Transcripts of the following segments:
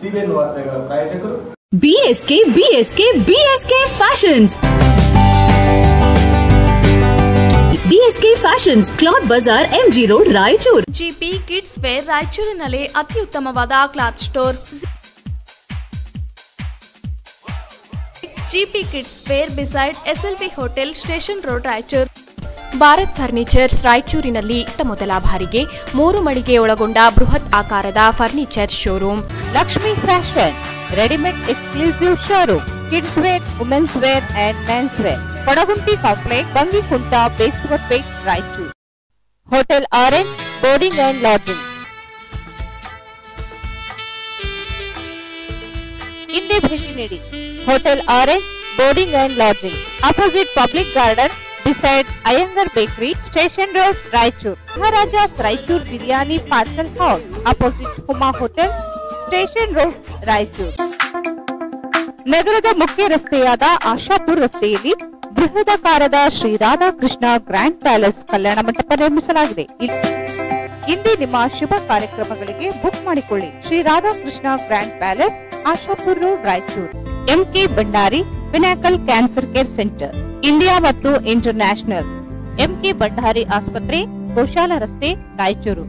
CBN ವಾರ್ತೆಗಳ ಪ್ರಾಯೋಜಕರು BSK fashions. BSK fashions, cloth Bazaar, MG road, Raichur. GP kids wear ರಾಯಚೂರಿನಲ್ಲಿ ಅತ್ಯುತ್ತಮವಾದ cloth store. GP kids wear beside SLV hotel, station road, Raichur. Bharat furnitures ರಾಯಚೂರಿನಲ್ಲಿ ಮೊದಲ ಬಾರಿಗೆ 3 ಮಳಿಗೆ ಒಳಗೊಂಡ ಬೃಹತ್ ಆಕಾರದ furniture showroom. Lakshmi fashion readymade exclusive showroom, kids wear, women's wear and men's wear, Kodagunti complex, Bangikunta, Beswarpet, Raichur. Hotel orange boarding and lodging. ಹಿಂದೆ ಭೇಟಿ ನೀಡಿ. Hotel orange boarding and lodging, opposite public garden, beside Iyengar Bakery, Station Road, Raichur. Maharaja's Raichur Biryani Parcel House, opposite Huma Hotel, Station Road, Raichur. ನಗರದ ಮುಖ್ಯ ರಸ್ತೆಯಾದ ಆಶಾಪುರ್ ರಸ್ತೆಯಲ್ಲಿ ಬೃಹದಾಕಾರದ Shri Radhakrishna grand palace ಕಲ್ಯಾಣ ಮಂಟಪ ನಿರ್ಮಿಸಲಾಗಿದೆ. ಇಂದೇ ನಿಮ್ಮ ಶುಭ ಕಾರ್ಯಕ್ರಮಗಳಿಗೆ ಬುಕ್ ಮಾಡಿಕೊಳ್ಳಿ. Shri Radhakrishna grand palace, Ashapur road, Raichur. MK Bhandari pinnacle cancer care centre, India ಮತ್ತು ಇಂಟರ್ನ್ಯಾಷನಲ್. ಎಂಕೆ ಭಂಡಾರಿ ಆಸ್ಪತ್ರೆ, ಗೋಶಾಲ ರಸ್ತೆ, ರಾಯಚೂರು.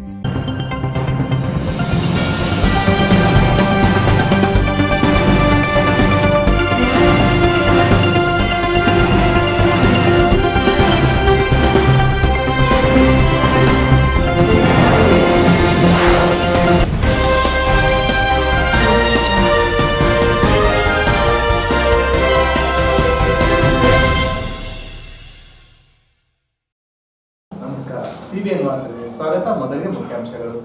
ಸಿಬಿಎನ್ ವಾರ್ತೆಗೆ ಸ್ವಾಗತ. ಮೊದಲಿಗೆ ಮುಖ್ಯಾಂಶಗಳು.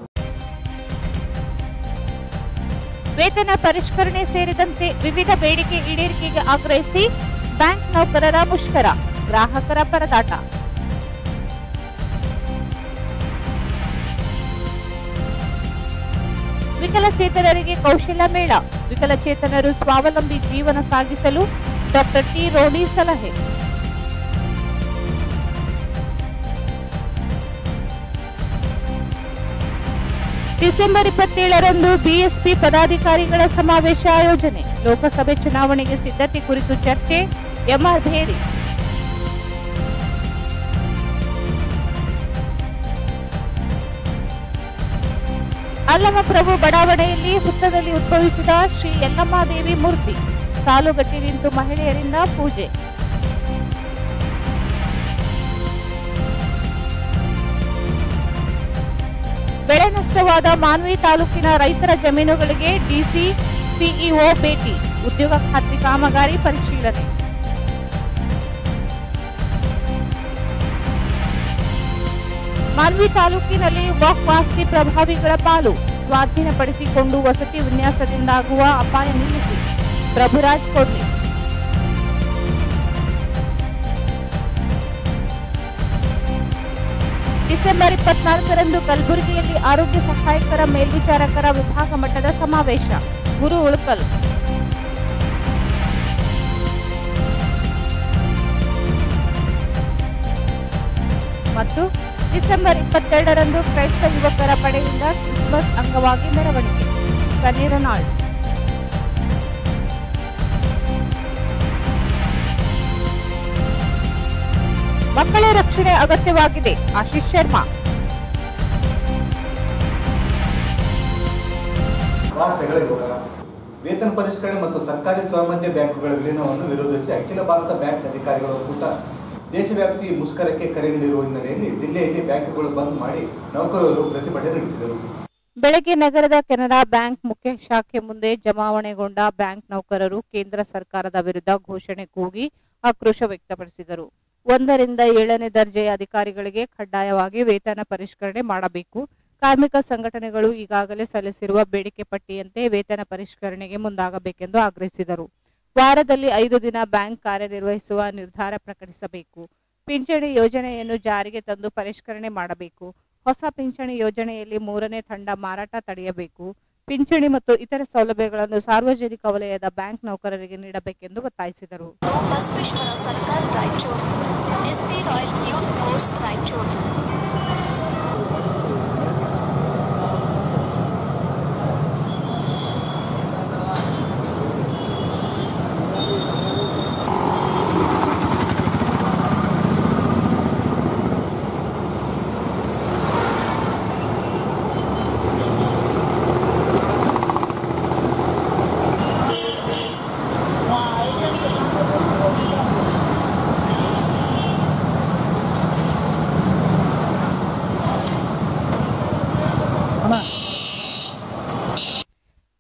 ವೇತನ ಪರಿಷ್ಕರಣೆ ಸೇರಿದಂತೆ ವಿವಿಧ ಬೇಡಿಕೆ ಈಡೇರಿಕೆಗೆ ಆಗ್ರಹಿಸಿ ಬ್ಯಾಂಕ್ ನೌಕರರ ಮುಷ್ಕರ, ಗ್ರಾಹಕರ ಪರದಾಟ. ವಿಕಲಚೇತನರಿಗೆ ಕೌಶಲ್ಯ ಮೇಳ, ವಿಕಲಚೇತನರು ಸ್ವಾವಲಂಬಿ ಜೀವನ ಸಾಗಿಸಲು ಡಾಕ್ಟರ್ ಟಿ ರೋಣಿ ಸಲಹೆ. ಡಿಸೆಂಬರ್ 27ರಂದು ಬಿಎಸ್ಪಿ ಪದಾಧಿಕಾರಿಗಳ ಸಮಾವೇಶ ಆಯೋಜನೆ, ಲೋಕಸಭೆ ಚುನಾವಣೆಗೆ ಸಿದ್ಧತೆ ಕುರಿತು ಚರ್ಚೆ, ಎಂಆರ್ ಭೇರಿ. ಅಲ್ಲಮಪ್ರಭು ಬಡಾವಣೆಯಲ್ಲಿ ಹುತ್ತದಲ್ಲಿ ಉದ್ಭವಿಸಿದ ಶ್ರೀ ಯಲ್ಲಮ್ಮಾದೇವಿ ಮೂರ್ತಿ, ಸಾಲುಗಟ್ಟಿ ನಿಂತು ಮಹಿಳೆಯರಿಂದ ಪೂಜೆ. ಬೆಳೆ ನಷ್ಟವಾದ ಮಾನ್ವಿ ತಾಲೂಕಿನ ರೈತರ ಜಮೀನುಗಳಿಗೆ ಡಿಸಿ ಸಿಇಒ ಭೇಟಿ, ಉದ್ಯೋಗ ಖಾತ್ರಿ ಕಾಮಗಾರಿ ಪರಿಶೀಲನೆ. ಮಾನ್ವಿ ತಾಲೂಕಿನಲ್ಲಿ ವಕ್ಫ್ ಆಸ್ತಿ ಪ್ರಭಾವಿಗಳ ಪಾಲು, ಸ್ವಾಧೀನಪಡಿಸಿಕೊಂಡು ವಸತಿ ವಿನ್ಯಾಸದಿಂದಾಗುವ ಅಪಾಯ ನಿಲ್ಲಿಸಿ, ಪ್ರಭುರಾಜ್ ಕೊಡ್ಲಿ. ಡಿಸೆಂಬರ್ 24ರಂದು ಕಲಬುರಗಿಯಲ್ಲಿ ಆರೋಗ್ಯ ಸಹಾಯಕರ ಮೇಲ್ವಿಚಾರಕರ ವಿಭಾಗ ಮಟ್ಟದ ಸಮಾವೇಶ, ಗುರು ಉಳ್ಕಲ್. ಮತ್ತು ಡಿಸೆಂಬರ್ 22ರಂದು ಕ್ರೈಸ್ತ ಯುವಕರ ಪಡೆಯಿಂದ ಕ್ರಿಸ್ಮಸ್ ಅಂಗವಾಗಿ ಮೆರವಣಿಗೆ, ಸನ್ನಿರನಾಳ್. ಮಕ್ಕಳ ರಕ್ಷಣೆ ಅಗತ್ಯವಾಗಿದೆ, ಆಶೀಶ್ ಶರ್ಮಾ. ವೇತನ ಪರಿಷ್ಕರಣೆ ಮತ್ತು ಸರ್ಕಾರಿ ಸ್ವಾಮ್ಯ ಬ್ಯಾಂಕುಗಳ ವಿಲೀನವನ್ನು ವಿರೋಧಿಸಿ ಅಖಿಲ ಭಾರತ ಬ್ಯಾಂಕ್ ಅಧಿಕಾರಿಗಳ ಒಕ್ಕೂಟ ದೇಶವ್ಯಾಪಿ ಮುಷ್ಕರಕ್ಕೆ ಕರೆ ನೀಡಿರುವ ಹಿನ್ನೆಲೆಯಲ್ಲಿ ಜಿಲ್ಲೆಯಲ್ಲಿ ಬ್ಯಾಂಕುಗಳು ಬಂದ್ ಮಾಡಿ ನೌಕರರು ಪ್ರತಿಭಟನೆ ನಡೆಸಿದರು. ಬೆಳಗ್ಗೆ ನಗರದ ಕೆನರಾ ಬ್ಯಾಂಕ್ ಮುಖ್ಯ ಶಾಖೆ ಮುಂದೆ ಜಮಾವಣೆಗೊಂಡ ಬ್ಯಾಂಕ್ ನೌಕರರು ಕೇಂದ್ರ ಸರ್ಕಾರದ ವಿರುದ್ಧ ಘೋಷಣೆ ಕೂಗಿ ಆಕ್ರೋಶ ವ್ಯಕ್ತಪಡಿಸಿದರು. 1ರಿಂದ 7ನೇ ದರ್ಜೆಯ ಅಧಿಕಾರಿಗಳಿಗೆ ಕಡ್ಡಾಯವಾಗಿ ವೇತನ ಪರಿಷ್ಕರಣೆ ಮಾಡಬೇಕು. ಕಾರ್ಮಿಕ ಸಂಘಟನೆಗಳು ಈಗಾಗಲೇ ಸಲ್ಲಿಸಿರುವ ಬೇಡಿಕೆ ಪಟ್ಟಿಯಂತೆ ವೇತನ ಪರಿಷ್ಕರಣೆಗೆ ಮುಂದಾಗಬೇಕೆಂದು ಆಗ್ರಹಿಸಿದರು. ವಾರದಲ್ಲಿ 5 ದಿನ ಬ್ಯಾಂಕ್ ಕಾರ್ಯನಿರ್ವಹಿಸುವ ನಿರ್ಧಾರ ಪ್ರಕಟಿಸಬೇಕು. ಪಿಂಚಣಿ ಯೋಜನೆಯನ್ನು ಜಾರಿಗೆ ತಂದು ಪರಿಷ್ಕರಣೆ ಮಾಡಬೇಕು. ಹೊಸ ಪಿಂಚಣಿ ಯೋಜನೆಯಲ್ಲಿ 3ನೇ ತಂಡ ಮಾರಾಟ ತಡೆಯಬೇಕು. ಪಿಂಚಣಿ ಮತ್ತು ಇತರ ಸೌಲಭ್ಯಗಳನ್ನು ಸಾರ್ವಜನಿಕ ವಲಯದ ಬ್ಯಾಂಕ್ ನೌಕರರಿಗೆ ನೀಡಬೇಕೆಂದು ಒತ್ತಾಯಿಸಿದರು. ಬಸವೇಶ್ವರ ಸರ್ಕಾರ Raichur, SP royal youth force Raichur.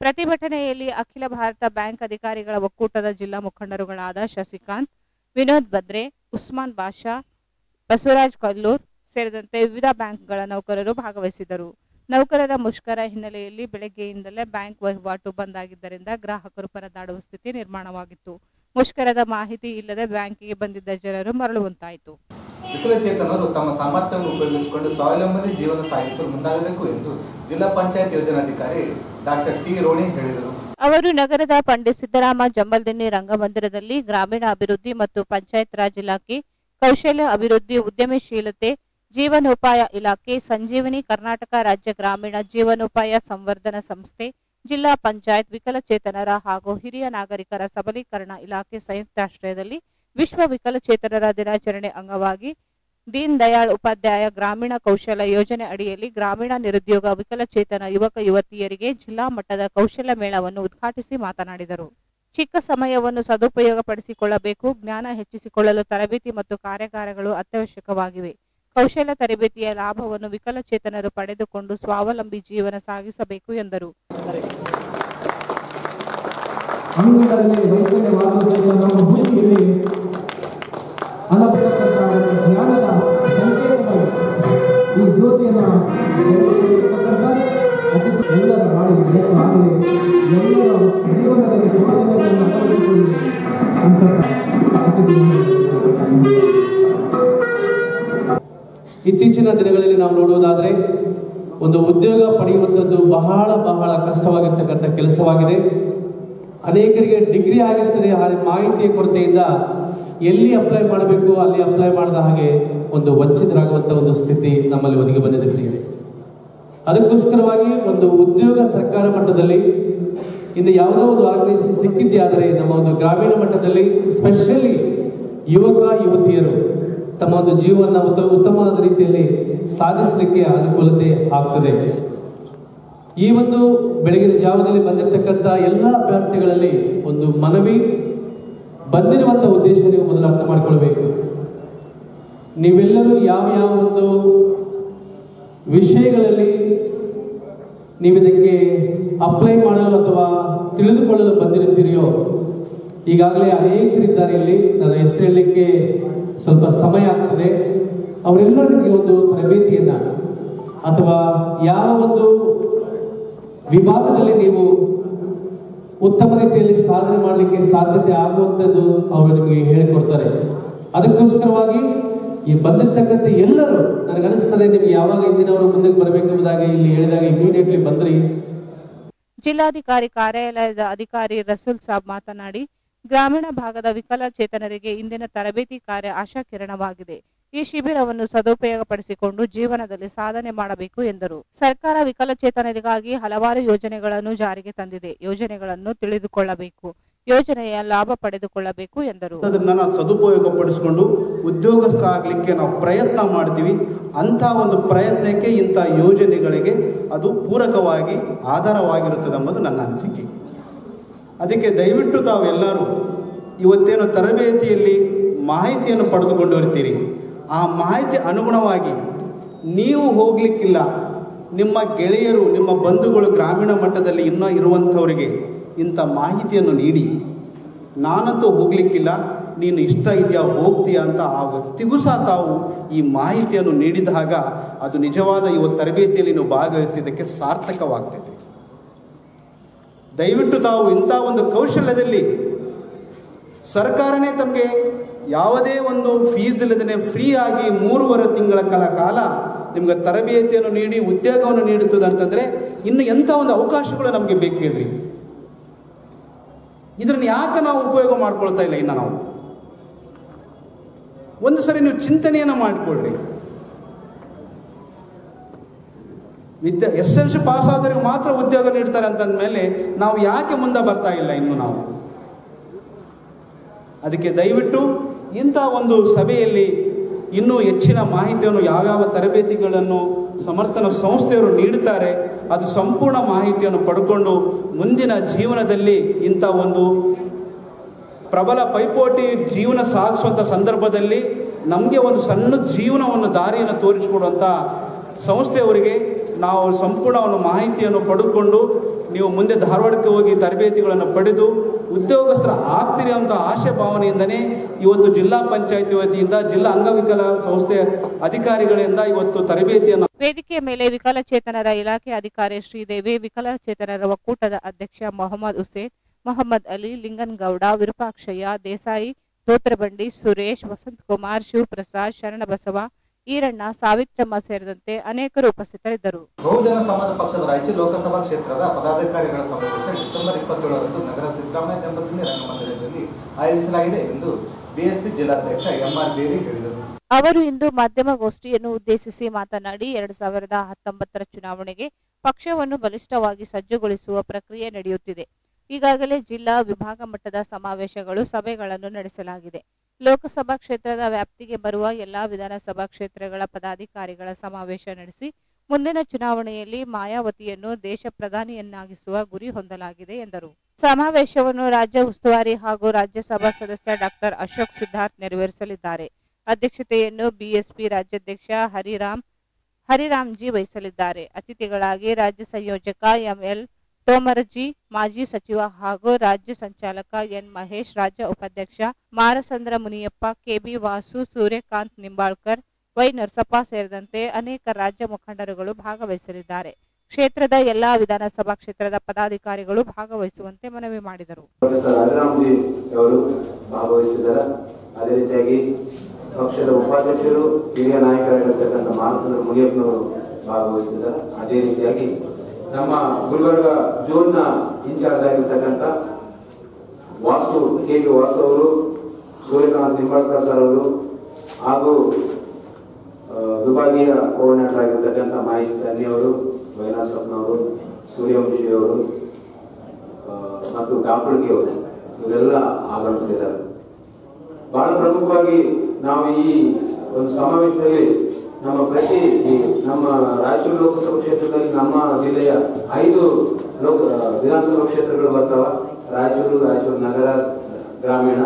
ಪ್ರತಿಭಟನೆಯಲ್ಲಿ ಅಖಿಲ ಭಾರತ ಬ್ಯಾಂಕ್ ಅಧಿಕಾರಿಗಳ ಒಕ್ಕೂಟದ ಜಿಲ್ಲಾ ಮುಖಂಡರುಗಳಾದ ಶಶಿಕಾಂತ್, ವಿನೋದ್ ಬದ್ರೆ, ಉಸ್ಮಾನ್ ಬಾಷಾ, ಬಸವರಾಜ್ ಕೊಲ್ಲೂರ್ ಸೇರಿದಂತೆ ವಿವಿಧ ಬ್ಯಾಂಕ್ಗಳ ನೌಕರರು ಭಾಗವಹಿಸಿದರು. ನೌಕರರ ಮುಷ್ಕರ ಹಿನ್ನೆಲೆಯಲ್ಲಿ ಬೆಳಗ್ಗೆಯಿಂದಲೇ ಬ್ಯಾಂಕ್ ವಹಿವಾಟು ಬಂದ್ ಆಗಿದ್ದರಿಂದ ಗ್ರಾಹಕರು ಪರದಾಡುವ ಸ್ಥಿತಿ ನಿರ್ಮಾಣವಾಗಿತ್ತು. ಮುಷ್ಕರದ ಮಾಹಿತಿ ಇಲ್ಲದೆ ಬ್ಯಾಂಕಿಗೆ ಬಂದಿದ್ದ ಜನರು ಮರಳುವಂತಾಯಿತು. ವಿಕಲಚೇತನರು ತಮ್ಮ ಸಾಮರ್ಥ್ಯವನ್ನು ಉಪಯೋಗಿಸಿಕೊಂಡು ಸ್ವಾವಲಂಬನೆ ಜೀವನ ಸಾಗಿಸಲು ಮುಂದಾಗಬೇಕು ಎಂದು ಜಿಲ್ಲಾ ಪಂಚಾಯತ್ ಯೋಜನಾಧಿಕಾರಿ ಡಾಕ್ಟರ್ ಟಿ ರೋಣಿ ಹೇಳಿದರು. ಅವರು ನಗರದ ಪಂಡಿತ್ ಸಿದ್ದರಾಮ ಜಂಬಲ್ದಿನ್ನಿ ರಂಗಮಂದಿರದಲ್ಲಿ ಗ್ರಾಮೀಣ ಅಭಿವೃದ್ಧಿ ಮತ್ತು ಪಂಚಾಯತ್ ರಾಜ್ ಇಲಾಖೆ, ಕೌಶಲ್ಯ ಅಭಿವೃದ್ಧಿ, ಉದ್ಯಮಶೀಲತೆ, ಜೀವನೋಪಾಯ ಇಲಾಖೆ, ಸಂಜೀವನಿ ಕರ್ನಾಟಕ ರಾಜ್ಯ ಗ್ರಾಮೀಣ ಜೀವನೋಪಾಯ ಸಂವರ್ಧನ ಸಂಸ್ಥೆ, ಜಿಲ್ಲಾ ಪಂಚಾಯತ್, ವಿಕಲಚೇತನರ ಹಾಗೂ ಹಿರಿಯ ನಾಗರಿಕರ ಸಬಲೀಕರಣ ಇಲಾಖೆ ಸಂಯುಕ್ತಾಶ್ರಯದಲ್ಲಿ ವಿಶ್ವ ವಿಕಲಚೇತನರ ದಿನಾಚರಣೆ ಅಂಗವಾಗಿ ದೀನ್ ದಯಾಳ್ ಉಪಾಧ್ಯಾಯ ಗ್ರಾಮೀಣ ಕೌಶಲ್ಯ ಯೋಜನೆ ಅಡಿಯಲ್ಲಿ ಗ್ರಾಮೀಣ ನಿರುದ್ಯೋಗ ವಿಕಲಚೇತನ ಯುವಕ ಯುವತಿಯರಿಗೆ ಜಿಲ್ಲಾ ಮಟ್ಟದ ಕೌಶಲ್ಯ ಮೇಳವನ್ನು ಉದ್ಘಾಟಿಸಿ ಮಾತನಾಡಿದರು. ಚಿಕ್ಕ ಸಮಯವನ್ನು ಸದುಪಯೋಗಪಡಿಸಿಕೊಳ್ಳಬೇಕು. ಜ್ಞಾನ ಹೆಚ್ಚಿಸಿಕೊಳ್ಳಲು ತರಬೇತಿ ಮತ್ತು ಕಾರ್ಯಾಗಾರಗಳು ಅತ್ಯವಶ್ಯಕವಾಗಿವೆ. ಕೌಶಲ್ಯ ತರಬೇತಿಯ ಲಾಭವನ್ನು ವಿಕಲಚೇತನರು ಪಡೆದುಕೊಂಡು ಸ್ವಾವಲಂಬಿ ಜೀವನ ಸಾಗಿಸಬೇಕು ಎಂದರು. ಈ ಜ್ಯೋತಿಯನ್ನು ಎಲ್ಲರ ನಾಡಿಗೆ ಎಲ್ಲರ ಜೀವನದಲ್ಲಿ ಇತ್ತೀಚಿನ ದಿನಗಳಲ್ಲಿ ನಾವು ನೋಡುವುದಾದರೆ ಒಂದು ಉದ್ಯೋಗ ಪಡೆಯುವಂಥದ್ದು ಬಹಳ ಬಹಳ ಕಷ್ಟವಾಗಿರ್ತಕ್ಕಂಥ ಕೆಲಸವಾಗಿದೆ. ಅನೇಕರಿಗೆ ಡಿಗ್ರಿ ಆಗಿರ್ತದೆ, ಆ ಮಾಹಿತಿಯ ಕೊರತೆಯಿಂದ ಎಲ್ಲಿ ಅಪ್ಲೈ ಮಾಡಬೇಕು ಅಲ್ಲಿ ಅಪ್ಲೈ ಮಾಡಿದ ಹಾಗೆ ಒಂದು ವಂಚಿತರಾಗುವಂಥ ಒಂದು ಸ್ಥಿತಿ ನಮ್ಮಲ್ಲಿ ಒದಗಿ ಬಂದಿದೆ ಪ್ರಿಯರೇ. ಅದಕ್ಕೋಸ್ಕರವಾಗಿ ಒಂದು ಉದ್ಯೋಗ ಸರ್ಕಾರ ಮಟ್ಟದಲ್ಲಿ ಇನ್ನು ಯಾವುದೋ ಒಂದು ಆರ್ಗನೈಸೇಷನ್ ಸಿಕ್ಕಿದ್ದೇ ಆದರೆ ನಮ್ಮ ಒಂದು ಗ್ರಾಮೀಣ ಮಟ್ಟದಲ್ಲಿ ಸ್ಪೆಷಲಿ ಯುವಕ ಯುವತಿಯರು ತಮ್ಮ ಒಂದು ಜೀವನ ಉತ್ತಮವಾದ ರೀತಿಯಲ್ಲಿ ಸಾಧಿಸಲಿಕ್ಕೆ ಅನುಕೂಲತೆ ಆಗ್ತದೆ. ಈ ಒಂದು ಬೆಳಗಿನ ಜಾವದಲ್ಲಿ ಬಂದಿರತಕ್ಕಂಥ ಎಲ್ಲ ಅಭ್ಯರ್ಥಿಗಳಲ್ಲಿ ಒಂದು ಮನವಿ, ಬಂದಿರುವಂಥ ಉದ್ದೇಶ ನೀವು ಮೊದಲು ಅರ್ಥ ಮಾಡಿಕೊಳ್ಬೇಕು. ನೀವೆಲ್ಲರೂ ಯಾವ ಯಾವ ಒಂದು ವಿಷಯಗಳಲ್ಲಿ ನೀವು ಇದಕ್ಕೆ ಅಪ್ಲೈ ಮಾಡಲು ಅಥವಾ ತಿಳಿದುಕೊಳ್ಳಲು ಬಂದಿರುತ್ತೀರಿಯೋ ಈಗಾಗಲೇ ಅನೇಕರಿದ್ದಾರೆ. ಇಲ್ಲಿ ನನ್ನ ಹೆಸರು ಹೇಳಲಿಕ್ಕೆ ಸ್ವಲ್ಪ ಸಮಯ ಆಗ್ತದೆ. ಅವರೆಲ್ಲರಿಗೆ ಒಂದು ತರಬೇತಿಯನ್ನ ಅಥವಾ ಯಾವ ಒಂದು ವಿಭಾಗದಲ್ಲಿ ನೀವು ಉತ್ತಮ ರೀತಿಯಲ್ಲಿ ಸಾಧನೆ ಮಾಡಲಿಕ್ಕೆ ಸಾಧ್ಯತೆ ಆಗುವಂಥದ್ದು ಅವರು ನಿಮಗೆ ಹೇಳಿಕೊಡ್ತಾರೆ. ಅದಕ್ಕೋಸ್ಕರವಾಗಿ ಈ ಬಂದಿರ್ತಕ್ಕಂಥ ಎಲ್ಲರೂ ನನಗನಿಸ್ತದೆ ನಿಮ್ಗೆ ಯಾವಾಗ ಇಂದಿನವರು ಮುಂದಕ್ಕೆ ಬರಬೇಕೆಂಬುದಾಗಿ ಇಲ್ಲಿ ಹೇಳಿದಾಗ ಇಮಿಡಿಯೇಟ್ಲಿ ಬಂದ್ರಿ. ಜಿಲ್ಲಾಧಿಕಾರಿ ಕಾರ್ಯಾಲಯದ ಅಧಿಕಾರಿ ರಸೂಲ್ ಸಾಬ್ ಮಾತನಾಡಿ, ಗ್ರಾಮೀಣ ಭಾಗದ ವಿಕಲಚೇತನರಿಗೆ ಇಂದಿನ ತರಬೇತಿ ಕಾರ್ಯ ಆಶಾಕಿರಣವಾಗಿದೆ. ಈ ಶಿಬಿರವನ್ನು ಸದುಪಯೋಗಪಡಿಸಿಕೊಂಡು ಜೀವನದಲ್ಲಿ ಸಾಧನೆ ಮಾಡಬೇಕು ಎಂದರು. ಸರ್ಕಾರ ವಿಕಲಚೇತನರಿಗಾಗಿ ಹಲವಾರು ಯೋಜನೆಗಳನ್ನು ಜಾರಿಗೆ ತಂದಿದೆ. ಯೋಜನೆಗಳನ್ನು ತಿಳಿದುಕೊಳ್ಳಬೇಕು, ಯೋಜನೆಯ ಲಾಭ ಪಡೆದುಕೊಳ್ಳಬೇಕು ಎಂದರು. ಅದನ್ನ ಸದುಪಯೋಗಪಡಿಸಿಕೊಂಡು ಉದ್ಯೋಗಸ್ಥರಾಗಲಿಕ್ಕೆ ನಾವು ಪ್ರಯತ್ನ ಮಾಡ್ತೀವಿ. ಅಂಥ ಒಂದು ಪ್ರಯತ್ನಕ್ಕೆ ಇಂಥ ಯೋಜನೆಗಳಿಗೆ ಅದು ಪೂರಕವಾಗಿ ಆಧಾರವಾಗಿರುತ್ತದೆ ಎಂಬುದು ನನ್ನ ಅನಿಸಿಕೆ. ಅದಕ್ಕೆ ದಯವಿಟ್ಟು ತಾವೆಲ್ಲರೂ ಇವತ್ತೇನು ತರಬೇತಿಯಲ್ಲಿ ಮಾಹಿತಿಯನ್ನು ಪಡೆದುಕೊಂಡಿರ್ತೀರಿ, ಆ ಮಾಹಿತಿ ಅನುಗುಣವಾಗಿ ನೀವು ಹೋಗಲಿಕ್ಕಿಲ್ಲ, ನಿಮ್ಮ ಗೆಳೆಯರು, ನಿಮ್ಮ ಬಂಧುಗಳು ಗ್ರಾಮೀಣ ಮಟ್ಟದಲ್ಲಿ ಇನ್ನೂ ಇರುವಂಥವರಿಗೆ ಇಂಥ ಮಾಹಿತಿಯನ್ನು ನೀಡಿ. ನಾನಂತೂ ಹೋಗಲಿಕ್ಕಿಲ್ಲ, ನೀನು ಇಷ್ಟ ಇದೆಯಾ ಹೋಗ್ತೀಯಾ ಅಂತ ಆ ವ್ಯಕ್ತಿಗೂ ಸಹ ತಾವು ಈ ಮಾಹಿತಿಯನ್ನು ನೀಡಿದಾಗ ಅದು ನಿಜವಾದ ಇವತ್ತು ತರಬೇತಿಯಲ್ಲಿ ನೀವು ಭಾಗವಹಿಸಿದ್ದಕ್ಕೆ ಸಾರ್ಥಕವಾಗ್ತದೆ. ದಯವಿಟ್ಟು ತಾವು ಇಂಥ ಒಂದು ಕೌಶಲ್ಯದಲ್ಲಿ ಸರ್ಕಾರನೇ ತಮಗೆ ಯಾವುದೇ ಒಂದು ಫೀಸ್ ಇಲ್ಲದೇ ಫ್ರೀ ಆಗಿ 3.5 ತಿಂಗಳ ಕಾಲ ನಿಮ್ಗೆ ತರಬೇತಿಯನ್ನು ನೀಡಿ ಉದ್ಯೋಗವನ್ನು ನೀಡುತ್ತದೆ ಅಂತಂದರೆ ಇನ್ನು ಎಂಥ ಒಂದು ಅವಕಾಶಗಳು ನಮಗೆ ಬೇಕು ಹೇಳ್ರಿ. ಇದನ್ನು ಯಾಕೆ ನಾವು ಉಪಯೋಗ ಮಾಡ್ಕೊಳ್ತಾ ಇಲ್ಲ? ಇನ್ನು ನಾವು ಒಂದು ಸರಿ ನೀವು ಚಿಂತನೆಯನ್ನು ಮಾಡಿಕೊಳ್ಳ್ರಿ. SLC ಪಾಸ್ ಆದವರಿಗೆ ಮಾತ್ರ ಉದ್ಯೋಗ ನೀಡ್ತಾರೆ ಅಂತಂದ್ಮೇಲೆ ನಾವು ಯಾಕೆ ಮುಂದೆ ಬರ್ತಾ ಇಲ್ಲ ಇನ್ನು ನಾವು? ಅದಕ್ಕೆ ದಯವಿಟ್ಟು ಇಂಥ ಒಂದು ಸಭೆಯಲ್ಲಿ ಇನ್ನೂ ಹೆಚ್ಚಿನ ಮಾಹಿತಿಯನ್ನು ಯಾವ್ಯಾವ ತರಬೇತಿಗಳನ್ನು ಸಮರ್ಥನ ಸಂಸ್ಥೆಯವರು ನೀಡುತ್ತಾರೆ ಅದು ಸಂಪೂರ್ಣ ಮಾಹಿತಿಯನ್ನು ಪಡ್ಕೊಂಡು ಮುಂದಿನ ಜೀವನದಲ್ಲಿ ಇಂಥ ಒಂದು ಪ್ರಬಲ ಪೈಪೋಟಿ ಜೀವನ ಸಾಗಿಸುವಂಥ ಸಂದರ್ಭದಲ್ಲಿ ನಮಗೆ ಒಂದು ಸಣ್ಣ ಜೀವನವನ್ನು ದಾರಿಯನ್ನು ತೋರಿಸಿಕೊಡುವಂಥ ಸಂಸ್ಥೆಯವರಿಗೆ ನಾವು ಸಂಪೂರ್ಣ ಒಂದು ಮಾಹಿತಿಯನ್ನು ಪಡೆದುಕೊಂಡು ನೀವು ಮುಂದೆ ಧಾರವಾಡಕ್ಕೆ ಹೋಗಿ ತರಬೇತಿಗಳನ್ನು ಪಡೆದು ಉದ್ಯೋಗಸ್ಥರ ಆಗ್ತೀರಿ ಅಂತ ಆಶೆ ಭಾವನೆಯಿಂದನೇ ಇವತ್ತು ಜಿಲ್ಲಾ ಪಂಚಾಯತಿ ವತಿಯಿಂದ ಜಿಲ್ಲಾ ಅಂಗವಿಕಲ ಸಂಸ್ಥೆ ಅಧಿಕಾರಿಗಳಿಂದ ಇವತ್ತು ತರಬೇತಿಯನ್ನು. ವೇದಿಕೆಯ ಮೇಲೆ ವಿಕಲಚೇತನರ ಇಲಾಖೆ ಅಧಿಕಾರಿ ಶ್ರೀದೇವಿ, ವಿಕಲಚೇತನರ ಒಕ್ಕೂಟದ ಅಧ್ಯಕ್ಷ ಮೊಹಮ್ಮದ್ ಹುಸೇನ್, ಮೊಹಮ್ಮದ್ ಅಲಿ, ಲಿಂಗನಗೌಡ, ವಿರೂಪಾಕ್ಷಯ್ಯ, ದೇಸಾಯಿ, ಧೋತ್ರಬಂಡಿ, ಸುರೇಶ್, ವಸಂತಕುಮಾರ್, ಶಿವಪ್ರಸಾದ್, ಶರಣಬಸವ, ಈರಣ್ಣ, ಸಾವಿತ್ರಮ್ಮ ಸೇರಿದಂತೆ ಅನೇಕರು ಉಪಸ್ಥಿತರಿದ್ದರು. ಬಹುಜನ ಸಮಾಜ ಪಕ್ಷದ ರಾಯಚೂರು ಲೋಕಸಭಾ ಕ್ಷೇತ್ರದ ಪದಾಧಿಕಾರಿಗಳ ಸಮಾವೇಶ ಡಿಸೆಂಬರ್ 27ರಂದು ನಗರ ಸಿದ್ದರಾಮಯ್ಯ ಜನ್ಮದಿನ ರಂಗಮಂದಿರದಲ್ಲಿ ಆಯೋಜಿಸಲಾಗಿದೆ ಎಂದು ಬಿಎಸ್ಪಿ ಜಿಲ್ಲಾಧ್ಯಕ್ಷ ಎಂಆರ್ ಬೇರಿ ಹೇಳಿದರು. ಅವರು ಇಂದು ಮಾಧ್ಯಮಗೋಷ್ಠಿಯನ್ನು ಉದ್ದೇಶಿಸಿ ಮಾತನಾಡಿ 2019ರ ಚುನಾವಣೆಗೆ ಪಕ್ಷವನ್ನು ಬಲಿಷ್ಠವಾಗಿ ಸಜ್ಜುಗೊಳಿಸುವ ಪ್ರಕ್ರಿಯೆ ನಡೆಯುತ್ತಿದೆ. ಈಗಾಗಲೇ ಜಿಲ್ಲಾ ವಿಭಾಗ ಮಟ್ಟದ ಸಮಾವೇಶಗಳು, ಸಭೆಗಳನ್ನು ನಡೆಸಲಾಗಿದೆ. ಲೋಕಸಭಾ ಕ್ಷೇತ್ರದ ವ್ಯಾಪ್ತಿಗೆ ಬರುವ ಎಲ್ಲಾ ವಿಧಾನಸಭಾ ಕ್ಷೇತ್ರಗಳ ಪದಾಧಿಕಾರಿಗಳ ಸಮಾವೇಶ ನಡೆಸಿ ಮುಂದಿನ ಚುನಾವಣೆಯಲ್ಲಿ ಮಾಯಾವತಿಯನ್ನು ದೇಶ ಪ್ರಧಾನಿಯನ್ನಾಗಿಸುವ ಗುರಿ ಹೊಂದಲಾಗಿದೆ ಎಂದರು. ಸಮಾವೇಶವನ್ನು ರಾಜ್ಯ ಉಸ್ತುವಾರಿ ಹಾಗೂ ರಾಜ್ಯಸಭಾ ಸದಸ್ಯ ಡಾಕ್ಟರ್ ಅಶೋಕ್ ಸಿದ್ಧಾರ್ಥ್ ನೆರವೇರಿಸಲಿದ್ದಾರೆ. ಅಧ್ಯಕ್ಷತೆಯನ್ನು ಬಿಎಸ್ಪಿ ರಾಜ್ಯಾಧ್ಯಕ್ಷ ಹರಿರಾಮ್ಜಿ ವಹಿಸಲಿದ್ದಾರೆ. ಅತಿಥಿಗಳಾಗಿ ರಾಜ್ಯ ಸಂಯೋಜಕ ಎಂಎಲ್ ತೋಮರಜಿ, ಮಾಜಿ ಸಚಿವ ಹಾಗೂ ರಾಜ್ಯ ಸಂಚಾಲಕ ಎನ್ ಮಹೇಶ್, ರಾಜ್ಯ ಉಪಾಧ್ಯಕ್ಷ ಮಾರಸಂದ್ರ ಮುನಿಯಪ್ಪ, ಕೆಬಿ ವಾಸು, ಸೂರ್ಯಕಾಂತ್ ನಿಂಬಾಳ್ಕರ್, ವೈ ನರಸಪ್ಪ ಸೇರಿದಂತೆ ಅನೇಕ ರಾಜ್ಯ ಮುಖಂಡರುಗಳು ಭಾಗವಹಿಸಲಿದ್ದಾರೆ. ಕ್ಷೇತ್ರದ ಎಲ್ಲಾ ವಿಧಾನಸಭಾ ಕ್ಷೇತ್ರದ ಪದಾಧಿಕಾರಿಗಳು ಭಾಗವಹಿಸುವಂತೆ ಮನವಿ ಮಾಡಿದರು. ಹರಿರಾಮ್ಜಿ ಅವರು ಭಾಗವಹಿಸಿದ್ದಾರೆ. ಅದೇ ರೀತಿಯಾಗಿ ಪಕ್ಷದ ಉಪಾಧ್ಯಕ್ಷರು, ಹಿರಿಯ ನಾಯಕರಾಗಿರ್ತಕ್ಕಂಥ ಮಾರಸಂದ್ರ ಮುನಿಯಪ್ಪನವರು ಭಾಗವಹಿಸಿದ್ದಾರೆ. ಅದೇ ರೀತಿಯಾಗಿ ನಮ್ಮ ಗುಲ್ಬರ್ಗ ಝೋನ್ನ ಇನ್ಚಾರ್ಜ್ ಆಗಿರ್ತಕ್ಕಂಥ ಕೆಬಿ ವಾಸು ಅವರು, ಸೂರ್ಯಕಾಂತ್ ನಿಂಬಾಳ್ಕರ್ ಸರ್ ಅವರು ಹಾಗೂ ವಿಭಾಗೀಯ ಕೋಆರ್ಡಿನೇಟರ್ ಆಗಿರ್ತಕ್ಕಂಥ ಮಹೇಶ್ ತನ್ನಿ ಅವರು, ವೈನಾಸಪ್ಪನವರು, ಸೂರ್ಯವಂಶಿ ಅವರು ಮತ್ತು ಡಾಕ್ಟರ್ಗಿ ಅವರು ಇವರೆಲ್ಲ ಆಗಮಿಸಿದ್ದಾರೆ. ಬಹಳ ಪ್ರಮುಖವಾಗಿ ನಾವು ಈ ಒಂದು ಸಮಾವೇಶದಲ್ಲಿ ನಮ್ಮ ರಾಯಚೂರು ಲೋಕಸಭಾ ಕ್ಷೇತ್ರದಲ್ಲಿ ನಮ್ಮ ಜಿಲ್ಲೆಯ 5 ವಿಧಾನಸಭಾ ಕ್ಷೇತ್ರಗಳು ಬರ್ತಾವ. ರಾಯಚೂರು ನಗರ, ಗ್ರಾಮೀಣ,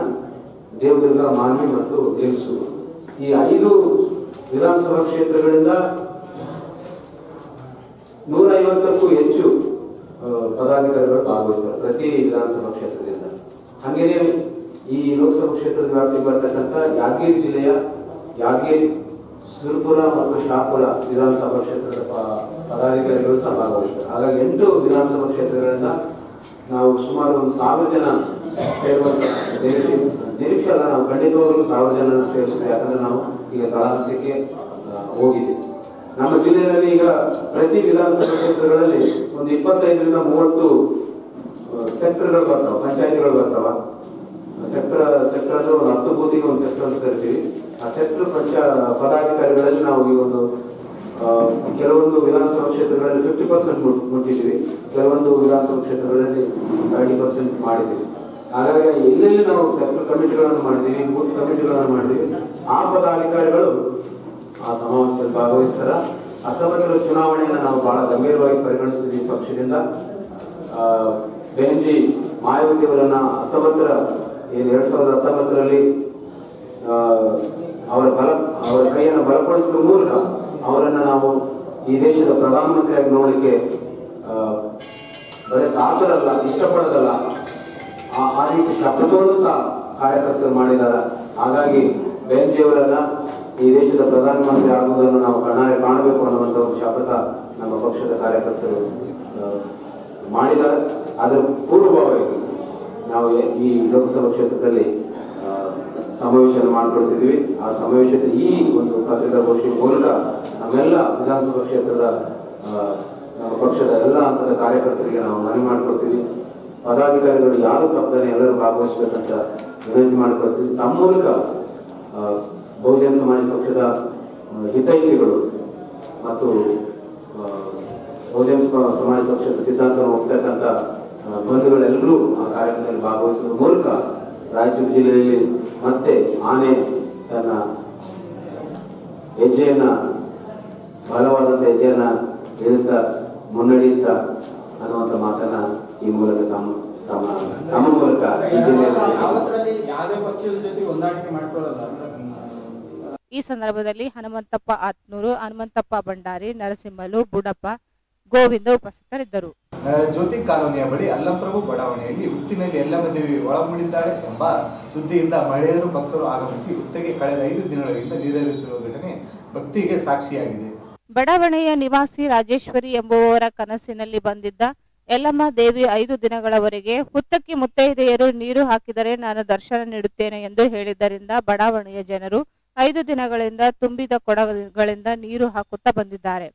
ದೇವದುರ್ಗ, ಮಾನ್ವಿ ಮತ್ತು ಲಿಂಗಸೂರು. ಈ 5 ವಿಧಾನಸಭಾ ಕ್ಷೇತ್ರಗಳಿಂದ 150ಕ್ಕೂ ಹೆಚ್ಚು ಪದಾಧಿಕಾರಿಗಳು ಭಾಗವಹಿಸ್ತಾರೆ ಪ್ರತಿ ವಿಧಾನಸಭಾ ಕ್ಷೇತ್ರದಿಂದ. ಹಾಗೇನೆ ಈ ಲೋಕಸಭಾ ಕ್ಷೇತ್ರದ ವ್ಯಾಪ್ತಿಗೆ ಬರ್ತಕ್ಕಂಥ ಯಾದಗಿರಿ ಜಿಲ್ಲೆಯ ಯಾದಗಿರಿ, ಸುರಪುರ ಮತ್ತು ಶಾಪುರ ವಿಧಾನಸಭಾ ಕ್ಷೇತ್ರದ ಪದಾಧಿಕಾರಿಗಳು ಸಹ ಭಾಗವಹಿಸ್ತಾರೆ. ಹಾಗಾಗಿ 8 ವಿಧಾನಸಭಾ ಕ್ಷೇತ್ರಗಳಿಂದ ನಾವು ಸುಮಾರು 1,000 ಜನ ಸೇರುವಂತ ನಿರೀಕ್ಷೆ ಅಲ್ಲ, ನಾವು ಖಂಡಿತವಾಗ್ಲೂ 1,000 ಜನ ಸೇರಿಸಿದೆ. ಯಾಕಂದ್ರೆ ನಾವು ಈಗ ತಳಹಂತಕ್ಕೆ ಹೋಗಿದ್ದೀವಿ. ನಮ್ಮ ಜಿಲ್ಲೆಯಲ್ಲಿ ಈಗ ಪ್ರತಿ ವಿಧಾನಸಭಾ ಕ್ಷೇತ್ರಗಳಲ್ಲಿ ಒಂದು 25ರಿಂದ 30 ಸೆಕ್ಟರ್ಗಳು ಬರ್ತಾವ, ಪಂಚಾಯತಿಗಳು ಬರ್ತಾವ. ಸೆಕ್ಟರ್ ಅಂದ್ರೆ ಒಂದು 10 ಬೂತಿಗೆ ಒಂದು ಸೆಕ್ಟರ್ ಅಂತ ಕರಿತೀವಿ. ಆ ಸೆಕ್ಟರ್ ಪದಾಧಿಕಾರಿಗಳಲ್ಲಿ ನಾವು ಈ ಒಂದು ಕೆಲವೊಂದು ವಿಧಾನಸಭಾ ಕ್ಷೇತ್ರಗಳಲ್ಲಿ 50% ಮುಟ್ಟಿದ್ದೀವಿ, ಕೆಲವೊಂದು ವಿಧಾನಸಭಾ ಕ್ಷೇತ್ರಗಳಲ್ಲಿ 30% ಮಾಡಿದ್ದೀವಿ. ಹಾಗಾಗಿ ಎಲ್ಲೆಲ್ಲಿ ನಾವು ಸೆಕ್ಟರ್ ಕಮಿಟಿಗಳನ್ನು ಮಾಡಿದ್ದೀವಿ, ಬೂತ್ ಕಮಿಟಿಗಳನ್ನು ಮಾಡಿದ್ದೀವಿ, ಆ ಪದಾಧಿಕಾರಿಗಳು ಆ ಸಮಾವೇಶದಲ್ಲಿ ಭಾಗವಹಿಸ್ತಾರ. 19ರ ಚುನಾವಣೆಯನ್ನು ನಾವು ಬಹಳ ಗಂಭೀರವಾಗಿ ಪರಿಗಣಿಸ್ತೀವಿ. ಪಕ್ಷದಿಂದ ಬೆಂಜಿ ಮಾಯಾವತಿ ಅವರನ್ನ 2019ರಲ್ಲಿ ಅವರ ಕೈಯನ್ನು ಬಲಪಡಿಸುವ ಮೂಲಕ ಅವರನ್ನ ನಾವು ಈ ದೇಶದ ಪ್ರಧಾನಮಂತ್ರಿಯಾಗಿ ನೋಡಲಿಕ್ಕೆ ಬರೀ ಕಾತರಲ್ಲ, ಇಷ್ಟಪಡೋದಲ್ಲ, ಆ ರೀತಿ ಶಪಥವನ್ನು ಸಹ ಕಾರ್ಯಕರ್ತರು ಮಾಡಿದ್ದಾರೆ. ಹಾಗಾಗಿ ಬೆಂಜಿಯವರನ್ನ ಈ ದೇಶದ ಪ್ರಧಾನಮಂತ್ರಿ ಆಗುವುದನ್ನು ನಾವು ಕಣ್ಣಾರೆ ಕಾಣಬೇಕು ಅನ್ನುವಂಥ ಒಂದು ಶಪಥ ನಮ್ಮ ಪಕ್ಷದ ಕಾರ್ಯಕರ್ತರು ಮಾಡಿದ್ದಾರೆ. ಅದರ ಪೂರ್ವಭಾವಿ ನಾವು ಈ ಲೋಕಸಭಾ ಕ್ಷೇತ್ರದಲ್ಲಿ ಸಮಾವೇಶವನ್ನು ಮಾಡಿಕೊಳ್ತಿದ್ವಿ. ಆ ಸಮಾವೇಶದ ಈ ಒಂದು ಪತ್ರಿಕಾಗೋಷ್ಠಿ ಮೂಲಕ ನಮ್ಮೆಲ್ಲ ವಿಧಾನಸಭಾ ಕ್ಷೇತ್ರದ ನಮ್ಮ ಪಕ್ಷದ ಎಲ್ಲ ಹಂತದ ಕಾರ್ಯಕರ್ತರಿಗೆ ನಾವು ಮನವಿ ಮಾಡಿಕೊಡ್ತೀವಿ. ಪದಾಧಿಕಾರಿಗಳು ಯಾರು ತಪ್ಪದೇ ಎಲ್ಲರೂ ಭಾಗವಹಿಸಬೇಕಂತ ವಿನಂತಿ ಮಾಡಿಕೊಡ್ತೀವಿ. ತಮ್ಮ ಮೂಲಕ ಬಹುಜನ ಸಮಾಜ ಪಕ್ಷದ ಹಿತೈಷಿಗಳು ಮತ್ತು ಬಹುಜನ ಸಮಾಜ ಪಕ್ಷದ ಸಿದ್ಧಾಂತವನ್ನು ಹೋಗ್ತಕ್ಕಂಥ ಬಂಧುಗಳೆಲ್ಲರೂ ಆ ಕಾರ್ಯಕ್ರಮದಲ್ಲಿ ಭಾಗವಹಿಸುವ ಮೂಲಕ ರಾಯಚೂರು ಜಿಲ್ಲೆಯಲ್ಲಿ ಮತ್ತೆ ಆನೆ ತನ್ನ ಬಲವಾದಂಥ ಹೆಜ್ಜೆಯನ್ನ ಇಡುತ್ತಾ ಮುನ್ನಡೆಯುತ್ತಾ ಅನ್ನುವಂಥ ಮಾತನ್ನ ಈ ಮೂಲಕ ತಮ್ಮ ಮೂಲಕ ಈ ಸಂದರ್ಭದಲ್ಲಿ ಹನುಮಂತಪ್ಪ ಆತ್ನೂರು, ಹನುಮಂತಪ್ಪ ಭಂಡಾರಿ, ನರಸಿಂಹಲು, ಬುಡಪ್ಪ, ಗೋವಿಂದ ಉಪಸ್ಥಿತರಿದ್ದರು. ಜ್ಯೋತಿ ಕಾಲೋನಿಯ ಬಳಿ ಅಲ್ಲಂಪ್ರಭು ಬಡಾವಣೆಯಲ್ಲಿ ಹುತ್ತಿನಲ್ಲಿ ಎಲ್ಲಮ್ಮ ದೇವಿ ಒಳಮುಳಿದ್ದಾಳೆ ಎಂಬ ಸುದ್ದಿಯಿಂದ ಮಹಿಳೆಯರು ಭಕ್ತರು ಆಗಮಿಸಿ ಹುತ್ತಿಗೆ ಕಳೆದ 5 ದಿನಗಳಿಂದ ನೀರೇರುತ್ತಿರುವ ಘಟನೆ ಭಕ್ತಿಗೆ ಸಾಕ್ಷಿಯಾಗಿದೆ. ಬಡಾವಣೆಯ ನಿವಾಸಿ ರಾಜೇಶ್ವರಿ ಎಂಬುವವರ ಕನಸಿನಲ್ಲಿ ಬಂದಿದ್ದ ಎಲ್ಲಮ್ಮ ದೇವಿ 5 ದಿನಗಳವರೆಗೆ ಹುತ್ತಕ್ಕೆ ಮುತ್ತೈದೆಯರು ನೀರು ಹಾಕಿದರೆ ನಾನು ದರ್ಶನ ನೀಡುತ್ತೇನೆ ಎಂದು ಹೇಳಿದ್ದರಿಂದ ಬಡಾವಣೆಯ ಜನರು 5 ದಿನಗಳಿಂದ ತುಂಬಿದ ಕೊಡಗಳಿಂದ ನೀರು ಹಾಕುತ್ತಾ ಬಂದಿದ್ದಾರೆ.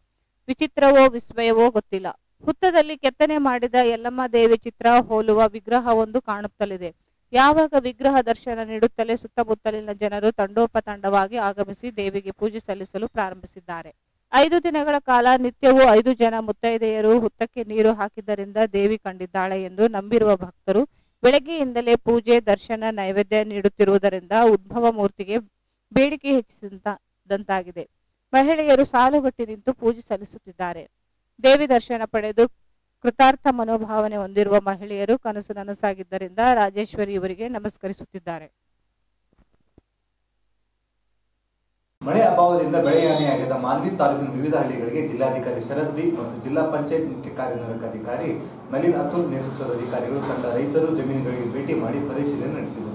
ವಿಚಿತ್ರವೋ ವಿಸ್ಮಯವೋ ಗೊತ್ತಿಲ್ಲ. ಹುತ್ತದಲ್ಲಿ ಕೆತ್ತನೆ ಮಾಡಿದ ಯಲ್ಲಮ್ಮ ದೇವಿ ಚಿತ್ರ ಹೋಲುವ ವಿಗ್ರಹವೊಂದು ಕಾಣುತ್ತಲಿದೆ. ಯಾವಾಗ ವಿಗ್ರಹ ದರ್ಶನ ನೀಡುತ್ತಲೇ ಸುತ್ತಮುತ್ತಲಿನ ಜನರು ತಂಡೋಪತಂಡವಾಗಿ ಆಗಮಿಸಿ ದೇವಿಗೆ ಪೂಜೆ ಸಲ್ಲಿಸಲು ಪ್ರಾರಂಭಿಸಿದ್ದಾರೆ. 5 ದಿನಗಳ ಕಾಲ ನಿತ್ಯವೂ 5 ಜನ ಮುತ್ತೈದೆಯರು ಹುತ್ತಕ್ಕೆ ನೀರು ಹಾಕಿದ್ದರಿಂದ ದೇವಿ ಕಂಡಿದ್ದಾಳೆ ಎಂದು ನಂಬಿರುವ ಭಕ್ತರು ಬೆಳಗ್ಗೆಯಿಂದಲೇ ಪೂಜೆ, ದರ್ಶನ, ನೈವೇದ್ಯ ನೀಡುತ್ತಿರುವುದರಿಂದ ಉದ್ಭವ ಮೂರ್ತಿಗೆ ಬೇಡಿಕೆ ಹೆಚ್ಚಿಸಿದಂತಾಗಿದೆ. ಮಹಿಳೆಯರು ಸಾಲುಗಟ್ಟಿ ನಿಂತು ಪೂಜೆ ಸಲ್ಲಿಸುತ್ತಿದ್ದಾರೆ. ದೇವಿ ದರ್ಶನ ಪಡೆದು ಕೃತಾರ್ಥ ಮನೋಭಾವನೆ ಹೊಂದಿರುವ ಮಹಿಳೆಯರು ಕನಸು ನನಸಾಗಿದ್ದರಿಂದ ರಾಜೇಶ್ವರಿ ಇವರಿಗೆ ನಮಸ್ಕರಿಸುತ್ತಿದ್ದಾರೆ. ಮಳೆ ಅಭಾವದಿಂದ ಬೆಳೆಹಾನಿಯಾಗಿದ್ದ ಮಾನ್ವಿ ತಾಲೂಕಿನ ವಿವಿಧ ಹಳ್ಳಿಗಳಿಗೆ ಜಿಲ್ಲಾಧಿಕಾರಿ ಶರದ್ ಬಿ ಮತ್ತು ಜಿಲ್ಲಾ ಪಂಚಾಯತ್ ಮುಖ್ಯ ಕಾರ್ಯನಿರ್ವಾಹಕ ಅಧಿಕಾರಿ ನಳಿನ್ ಅತುಲ್ ನೇತೃತ್ವದ ಅಧಿಕಾರಿಗಳು ತಂಡ ರೈತರು ಜಮೀನುಗಳಿಗೆ ಭೇಟಿ ಮಾಡಿ ಪರಿಶೀಲನೆ ನಡೆಸಿದರು.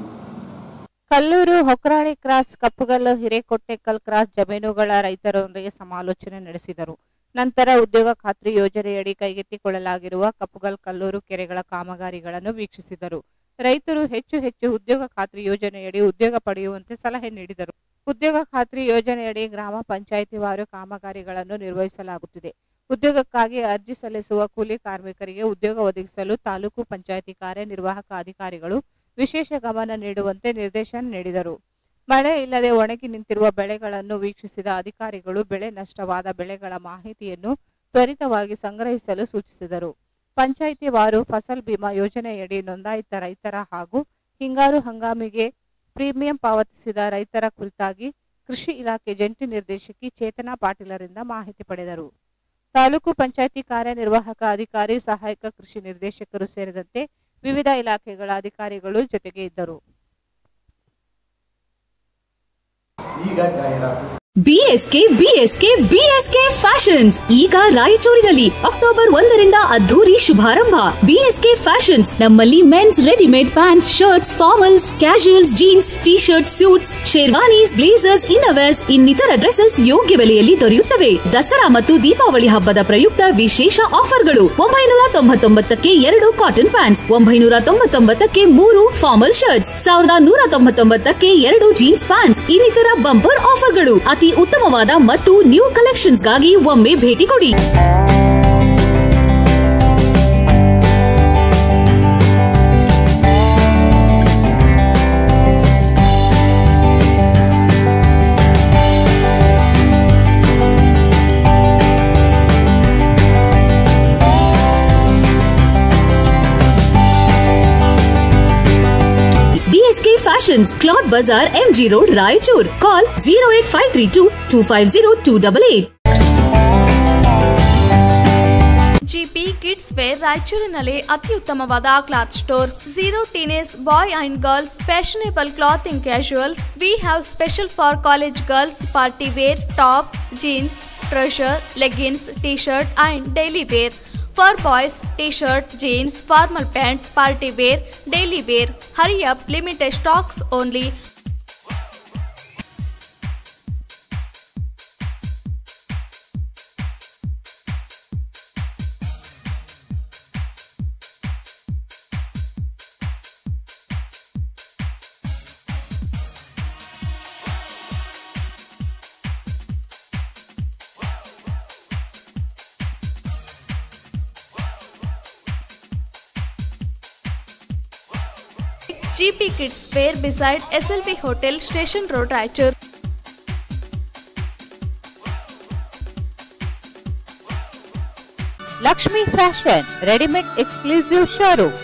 ಕಲ್ಲೂರು, ಹೊಕ್ರಾಣಿ ಕ್ರಾಸ್, ಕಪ್ಪುಗಲ್ಲು, ಹಿರೇಕೊಟ್ಟೆಕಲ್ ಕ್ರಾಸ್ ಜಮೀನುಗಳ ರೈತರೊಂದಿಗೆ ಸಮಾಲೋಚನೆ ನಡೆಸಿದರು. ನಂತರ ಉದ್ಯೋಗ ಖಾತ್ರಿ ಯೋಜನೆಯಡಿ ಕೈಗೆತ್ತಿಕೊಳ್ಳಲಾಗಿರುವ ಕಪ್ಪುಗಲ್, ಕಲ್ಲೂರು ಕೆರೆಗಳ ಕಾಮಗಾರಿಗಳನ್ನು ವೀಕ್ಷಿಸಿದರು. ರೈತರು ಹೆಚ್ಚು ಉದ್ಯೋಗ ಖಾತ್ರಿ ಯೋಜನೆಯಡಿ ಉದ್ಯೋಗ ಪಡೆಯುವಂತೆ ಸಲಹೆ ನೀಡಿದರು. ಉದ್ಯೋಗ ಖಾತ್ರಿ ಯೋಜನೆಯಡಿ ಗ್ರಾಮ ಪಂಚಾಯಿತಿ ವಾರು ಕಾಮಗಾರಿಗಳನ್ನು ನಿರ್ವಹಿಸಲಾಗುತ್ತಿದೆ. ಉದ್ಯೋಗಕ್ಕಾಗಿ ಅರ್ಜಿ ಸಲ್ಲಿಸುವ ಕೂಲಿ ಕಾರ್ಮಿಕರಿಗೆ ಉದ್ಯೋಗ ಒದಗಿಸಲು ತಾಲೂಕು ಪಂಚಾಯಿತಿ ಕಾರ್ಯನಿರ್ವಾಹಕ ಅಧಿಕಾರಿಗಳು ವಿಶೇಷ ಗಮನ ನೀಡುವಂತೆ ನಿರ್ದೇಶನ ನೀಡಿದರು. ಮಳೆ ಇಲ್ಲದೆ ಒಣಗಿ ನಿಂತಿರುವ ಬೆಳೆಗಳನ್ನು ವೀಕ್ಷಿಸಿದ ಅಧಿಕಾರಿಗಳು ಬೆಳೆ ನಷ್ಟವಾದ ಬೆಳೆಗಳ ಮಾಹಿತಿಯನ್ನು ತ್ವರಿತವಾಗಿ ಸಂಗ್ರಹಿಸಲು ಸೂಚಿಸಿದರು. ಪಂಚಾಯಿತಿ ವಾರು ಫಸಲ್ ಬಿಮಾ ಯೋಜನೆಯಡಿ ನೋಂದಾಯಿತ ರೈತರ ಹಾಗೂ ಹಿಂಗಾರು ಹಂಗಾಮಿಗೆ ಪ್ರೀಮಿಯಂ ಪಾವತಿಸಿದ ರೈತರ ಕುರಿತಾಗಿ ಕೃಷಿ ಇಲಾಖೆ ಜಂಟಿ ನಿರ್ದೇಶಕಿ ಚೇತನಾ ಪಾಟೀಲರಿಂದ ಮಾಹಿತಿ ಪಡೆದರು. ತಾಲೂಕು ಪಂಚಾಯಿತಿ ಕಾರ್ಯನಿರ್ವಾಹಕ ಅಧಿಕಾರಿ, ಸಹಾಯಕ ಕೃಷಿ ನಿರ್ದೇಶಕರು ಸೇರಿದಂತೆ ವಿವಿಧ ಇಲಾಖೆಗಳ ಅಧಿಕಾರಿಗಳು ಜೊತೆಗೆ ಇದ್ದರು. ಈಗ ಜಾಹೀರಾತು. ಬಿಎಸ್ಕೆ ಫ್ಯಾಷನ್ಸ್ ಈಗ ರಾಯಚೂರಿನಲ್ಲಿ ಅಕ್ಟೋಬರ್ 1ರಿಂದ ಅದ್ದೂರಿ ಶುಭಾರಂಭ. ಬಿಎಸ್ಕೆ ಫ್ಯಾಷನ್ಸ್ ನಮ್ಮಲ್ಲಿ men's readymade pants, shirts, formals, casuals, jeans, T shirt, suits, sherwanis, blazers, innerwears ಇನ್ನಿತರ ಡ್ರೆಸಸ್ ಯೋಗ್ಯ ಬೆಲೆಯಲ್ಲಿ ದೊರೆಯುತ್ತವೆ. ದಸರಾ ಮತ್ತು ದೀಪಾವಳಿ ಹಬ್ಬದ ಪ್ರಯುಕ್ತ ವಿಶೇಷ ಆಫರ್ಗಳು. 999ಕ್ಕೆ 2 ಕಾಟನ್ ಪ್ಯಾಂಟ್ಸ್, 999ಕ್ಕೆ 3 ಫಾರ್ಮಲ್ ಶರ್ಟ್ಸ್, 1199ಕ್ಕೆ 2 ಜೀನ್ಸ್ ಪ್ಯಾಂಟ್ಸ್ ಇನ್ನಿತರ ಬಂಪರ್ ಆಫರ್ಗಳು. ಅತಿ ಉತ್ತಮವಾದ ಮತ್ತು ನ್ಯೂ ಕಲೆಕ್ಷನ್ಸ್ಗಾಗಿ ಒಮ್ಮೆ ಭೇಟಿ ಕೊಡಿ. BSK Fashions, Cloth Bazaar, MG Road, Raichur. Call 08532-250-288. GP kids wear ರಾಯಚೂರಿನಲ್ಲಿ ಅತ್ಯುತ್ತಮವಾದ cloth store. 0 teenage boy and girls fashionable clothing casuals. We have special for college girls party wear, top, jeans, trouser, leggings, t-shirt and daily wear. For boys, t-shirt, jeans, formal pant, party wear, daily wear. Hurry up, limited stocks only. GP Kids Fair beside SLV Hotel, Station Road, Raichur. Lakshmi Fashion, ready-made exclusive showroom.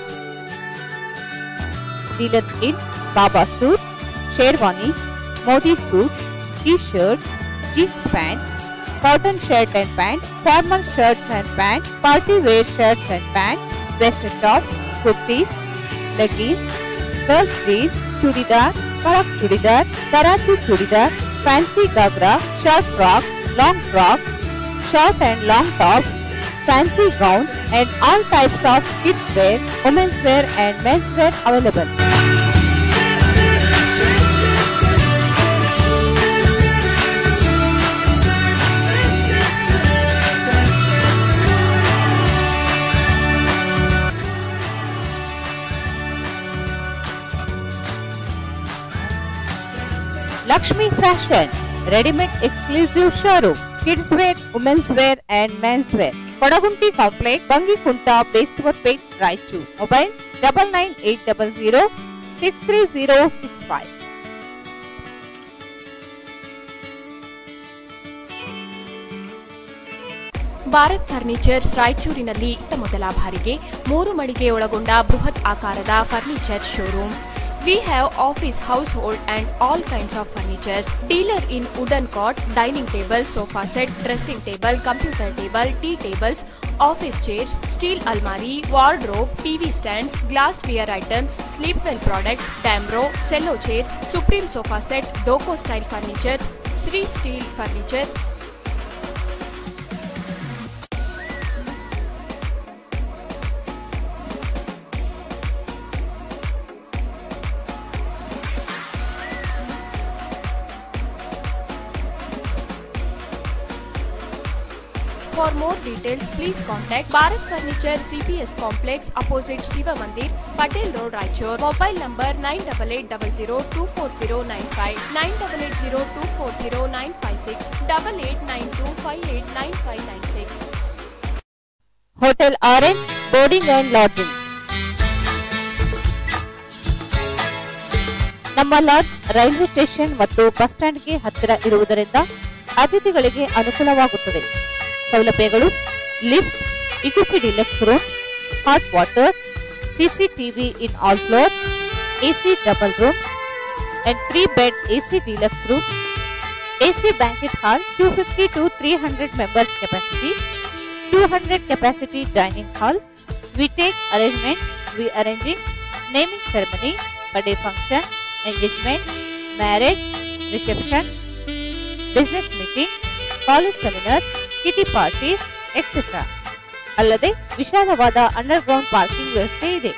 Dealer in Baba suit, sherwani, modi suit, t-shirt, jeans pant, cotton shirt and pant, formal shirts and pant, party wear shirts and pant, western top, kurtis, leggings, skirt sleeves, chudidar, karak chudidar, Karachi chudidar, fancy gagra, short frock, long frock, short and long tops, fancy gowns and all types of kids wear, women's wear and men's wear available. Lakshmi Fashion, ready-made exclusive showroom, kids wear, women's wear and men's wear. Kodagunti Complex, Bangikunta, Bestwar-Pet, Raichur. Mobile 99800 63065. Bharat furnitures ರಾಯಚೂರಿನಲ್ಲಿ ಮೊದಲ ಬಾರಿಗೆ 3 ಮಳಿಗೆ ಒಳಗೊಂಡ ಬೃಹತ್ ಆಕಾರದ furniture showroom. We have office, household and all kinds of furnitures. Dealer in wooden cot, dining table, sofa set, dressing table, computer table, tea tables, office chairs, steel almari, wardrobe, TV stands, glassware items, sleepwell products, Damro, cello chairs, Supreme sofa set, Doco style furnitures, Sri steel furnitures. For more details, please contact Bharat Furniture CPS Complex opposite Shiva Mandir, Patel Road, Raichur. Mobile number 9880240959, 9880240956, 8892589596. Hotel Orange, boarding and lodging. ನಮ್ಮ lodge railway station ಮತ್ತು bus ಸ್ಟ್ಯಾಂಡ್ಗೆ ಹತ್ತಿರ ಇರುವುದರಿಂದ ಅತಿಥಿಗಳಿಗೆ ಅನುಕೂಲವಾಗುತ್ತದೆ. ಸೌಲಭ್ಯಗಳು: lift, equipped deluxe room, hot water, CCTV in all floors, AC double room and 3-bed AC deluxe room, AC banquet hall, 250 to 300 members capacity, 200 capacity dining hall. We take arrangements. We arranging naming ceremony, birthday function, engagement, marriage, reception, business meeting, college seminars, kitty parties, etc. ಅಲ್ಲದೆ ವಿಶಾಲವಾದ underground parking ವ್ಯವಸ್ಥೆ ಇದೆ.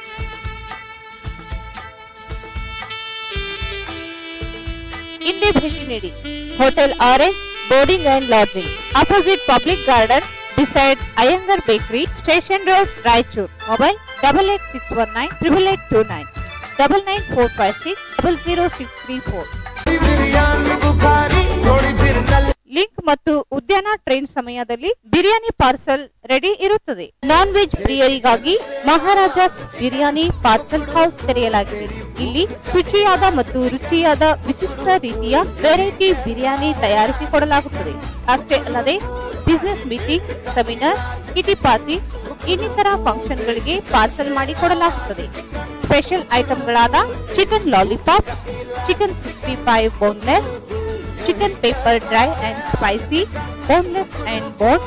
ಹಿಂದೆ ಭೇಟಿ ನೀಡಿ. Hotel orange, boarding and lodging, opposite public garden, beside Iyengar Bakery, Station Road, Raichur. Mobile 8861 8829, 99456 00634. Link ಮತ್ತು Udyan train ಸಮಯದಲ್ಲಿ biryani parcel ready ಇರುತ್ತದೆ. ನಾನ್ ವೆಜ್ ಪ್ರಿಯರಿಗಾಗಿ ಮಹಾರಾಜಾಸ್ ಬಿರಿಯಾನಿ ಪಾರ್ಸಲ್ ಹೌಸ್ ತೆರೆಯಲಾಗಿದೆ. ಇಲ್ಲಿ ಶುಚಿಯಾದ ಮತ್ತು ರುಚಿಯಾದ ವಿಶಿಷ್ಟ ರೀತಿಯ ವೆರೈಟಿ ಬಿರಿಯಾನಿ ತಯಾರಿಸಿಕೊಡಲಾಗುತ್ತದೆ. ಅಷ್ಟೇ ಅಲ್ಲದೆ business meeting, seminar, kitty party ಇನ್ನಿತರ ಫಂಕ್ಷನ್ ಗಳಿಗೆ ಪಾರ್ಸಲ್ ಮಾಡಿಕೊಡಲಾಗುತ್ತದೆ. ಸ್ಪೆಷಲ್ ಐಟಂಗಳಾದ chicken lollipop, chicken 65 boneless, chicken pepper dry and spicy, boneless and bone,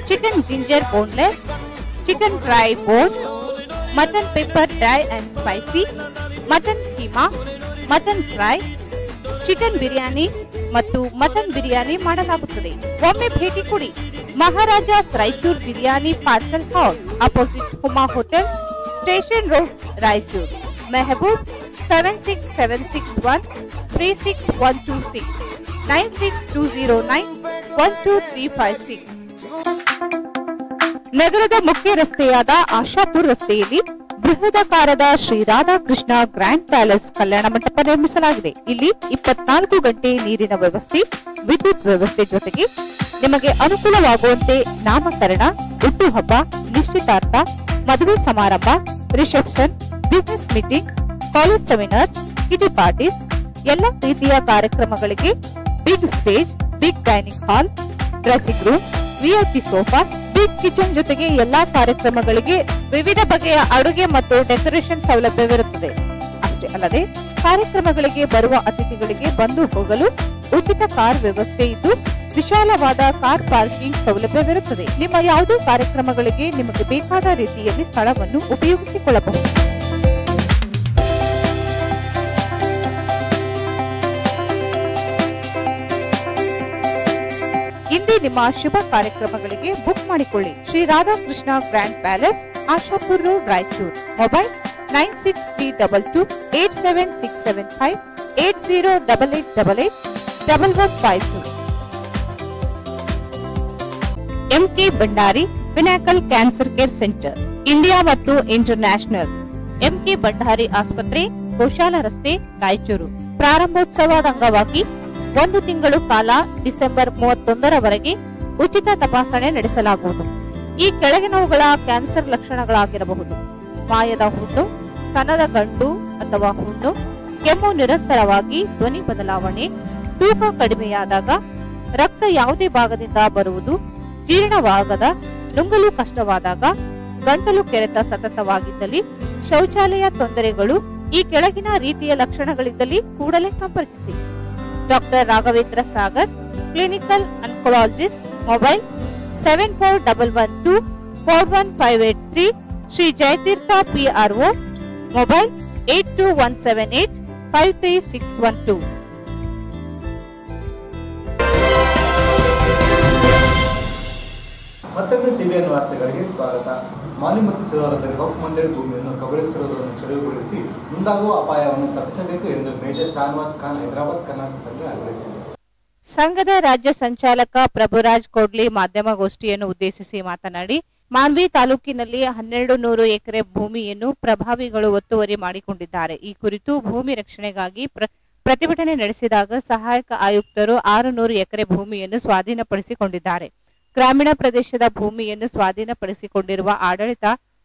chicken ginger boneless, chicken dry bone, mutton pepper dry and spicy, mutton keema, mutton fry, chicken biryani ಮತ್ತು mutton biryani ಮಾಡಲಾಗುತ್ತದೆ. ಒಮ್ಮೆ ಭೇಟಿ ಕೊಡಿ. Maharaja's Raichur biryani parcel house, opposite Huma hotel, station road, Raichur. Mehboob 76761 36126, 96209 12356. ನಗರದ ಮುಖ್ಯ ರಸ್ತೆಯಾದ ಆಶಾಪುರ್ ರಸ್ತೆಯಲ್ಲಿ ಬೃಹದಾಕಾರದ ಶ್ರೀ ರಾಧಾಕೃಷ್ಣ ಗ್ರ್ಯಾಂಡ್ ಪ್ಯಾಲೇಸ್ ಕಲ್ಯಾಣ ಮಂಟಪ ನಿರ್ಮಿಸಲಾಗಿದೆ. ಇಲ್ಲಿ 24 ಗಂಟೆ ನೀರಿನ ವ್ಯವಸ್ಥೆ, ವಿದ್ಯುತ್ ವ್ಯವಸ್ಥೆ ಜೊತೆಗೆ ನಿಮಗೆ ಅನುಕೂಲವಾಗುವಂತೆ ನಾಮಕರಣ, ಹುಟ್ಟುಹಬ್ಬ, ನಿಶ್ಚಿತಾರ್ಥ, ಮದುವೆ ಸಮಾರಂಭ, reception, business meeting, college seminars, kitty parties ಎಲ್ಲ ರೀತಿಯ ಕಾರ್ಯಕ್ರಮಗಳಿಗೆ big stage, big dining hall, dressing room, VIP sofa, big kitchen ಜೊತೆಗೆ ಎಲ್ಲಾ ಕಾರ್ಯಕ್ರಮಗಳಿಗೆ ವಿವಿಧ ಬಗೆಯ ಅಡುಗೆ ಮತ್ತು ಡೆಕೋರೇಷನ್ ಸೌಲಭ್ಯವಿರುತ್ತದೆ. ಅಷ್ಟೇ ಅಲ್ಲದೆ ಕಾರ್ಯಕ್ರಮಗಳಿಗೆ ಬರುವ ಅತಿಥಿಗಳಿಗೆ ಬಂದು ಹೋಗಲು ಉಚಿತ ಕಾರ್ ವ್ಯವಸ್ಥೆ ಇದ್ದು ವಿಶಾಲವಾದ ಕಾರ್ ಪಾರ್ಕಿಂಗ್ ಸೌಲಭ್ಯವಿರುತ್ತದೆ. ನಿಮ್ಮ ಯಾವುದೇ ಕಾರ್ಯಕ್ರಮಗಳಿಗೆ ನಿಮಗೆ ಬೇಕಾದ ರೀತಿಯಲ್ಲಿ ಸ್ಥಳವನ್ನು ಉಪಯೋಗಿಸಿಕೊಳ್ಳಬಹುದು. ಹಿಂದೆ ಹಿಂದೆ ನಿಮ್ಮ ಶುಭ ಕಾರ್ಯಕ್ರಮಗಳಿಗೆ ಬುಕ್ ಮಾಡಿಕೊಳ್ಳಿ. Shri Radhakrishna grand palace, Ashapur road, Raichur. Mobile 9637887675 8088881152. MK Bhandari pinnacle cancer care centre, India ಮತ್ತು ಇಂಟರ್ನ್ಯಾಷನಲ್. ಎಂಕೆ ಭಂಡಾರಿ ಆಸ್ಪತ್ರೆ, ಗೋಶಾಲ ರಸ್ತೆ, ರಾಯಚೂರು. ಪ್ರಾರಂಭೋತ್ಸವದ ಅಂಗವಾಗಿ 1 ತಿಂಗಳು ಕಾಲ ಡಿಸೆಂಬರ್ 31ರವರೆಗೆ ಉಚಿತ ತಪಾಸಣೆ ನಡೆಸಲಾಗುವುದು. ಈ ಕೆಳಗಿನವುಗಳ ಕ್ಯಾನ್ಸರ್ ಲಕ್ಷಣಗಳಾಗಿರಬಹುದು: ಮಾಯದ ಹುಣ್ಣು, ಸ್ತನದ ಗಂಟು ಅಥವಾ ಹುಣ್ಣು, ಕೆಮ್ಮು ನಿರಂತರವಾಗಿ, ಧ್ವನಿ ಬದಲಾವಣೆ, ತೂಕ ಕಡಿಮೆಯಾದಾಗ, ರಕ್ತ ಯಾವುದೇ ಭಾಗದಿಂದ ಬರುವುದು, ಜೀರ್ಣವಾಗದ, ನುಂಗಲು ಕಷ್ಟವಾದಾಗ, ಗಂಟಲು ಕೆರೆತ ಸತತವಾಗಿದ್ದಲ್ಲಿ, ಶೌಚಾಲಯ ತೊಂದರೆಗಳು, ಈ ಕೆಳಗಿನ ರೀತಿಯ ಲಕ್ಷಣಗಳಿದ್ದಲ್ಲಿ ಕೂಡಲೇ ಸಂಪರ್ಕಿಸಿ. Doctor Raghavendra Sagar, clinical oncologist. Mobile 7411241583. Shri Jayatirtha PRO. Mobile 8217853612. ಮತ್ತೊಮ್ಮೆ ಸಿಬಿಎನ್ ವಾರ್ತೆಗಳಿಗೆ ಸ್ವಾಗತ. ಮಾಲಿ ಮತ್ತು ಸಿರೋರದಲ್ಲಿ ವಕ್ಫ್ ಮಂಡಳಿ ಭೂಮಿಯನ್ನು ಕಬಳಿಸಿರುವುದನ್ನು ತೆರವುಗೊಳಿಸಿ ಮುಂದಾಗುವ ಅಪಾಯವನ್ನು ತಪ್ಪಿಸಬೇಕು ಎಂದು ಮೇಜರ್ ಶಾನವಾಜ್ ಖಾನ್ ಹೈದರಾಬಾದ್ ಕರ್ನಾಟಕ ಸಂಘ ಆಗ್ರಹಿಸಿದೆ. ಸಂಘದ ರಾಜ್ಯ ಸಂಚಾಲಕ ಪ್ರಭುರಾಜ್ ಕೋಡ್ಲಿ ಮಾಧ್ಯಮಗೋಷ್ಠಿಯನ್ನು ಉದ್ದೇಶಿಸಿ ಮಾತನಾಡಿ, ಮಾನ್ವಿ ತಾಲೂಕಿನಲ್ಲಿ 1200 ಎಕರೆ ಭೂಮಿಯನ್ನು ಪ್ರಭಾವಿಗಳು ಒತ್ತುವರಿ ಮಾಡಿಕೊಂಡಿದ್ದಾರೆ. ಈ ಕುರಿತು ಭೂಮಿ ರಕ್ಷಣೆಗಾಗಿ ಪ್ರತಿಭಟನೆ ನಡೆಸಿದಾಗ ಸಹಾಯಕ ಆಯುಕ್ತರು 600 ಎಕರೆ ಭೂಮಿಯನ್ನು ಸ್ವಾಧೀನಪಡಿಸಿಕೊಂಡಿದ್ದಾರೆ. ಗ್ರಾಮೀಣ ಪ್ರದೇಶದ ಭೂಮಿಯನ್ನು ಸ್ವಾಧೀನಪಡಿಸಿಕೊಂಡಿರುವ ಆಡಳಿತ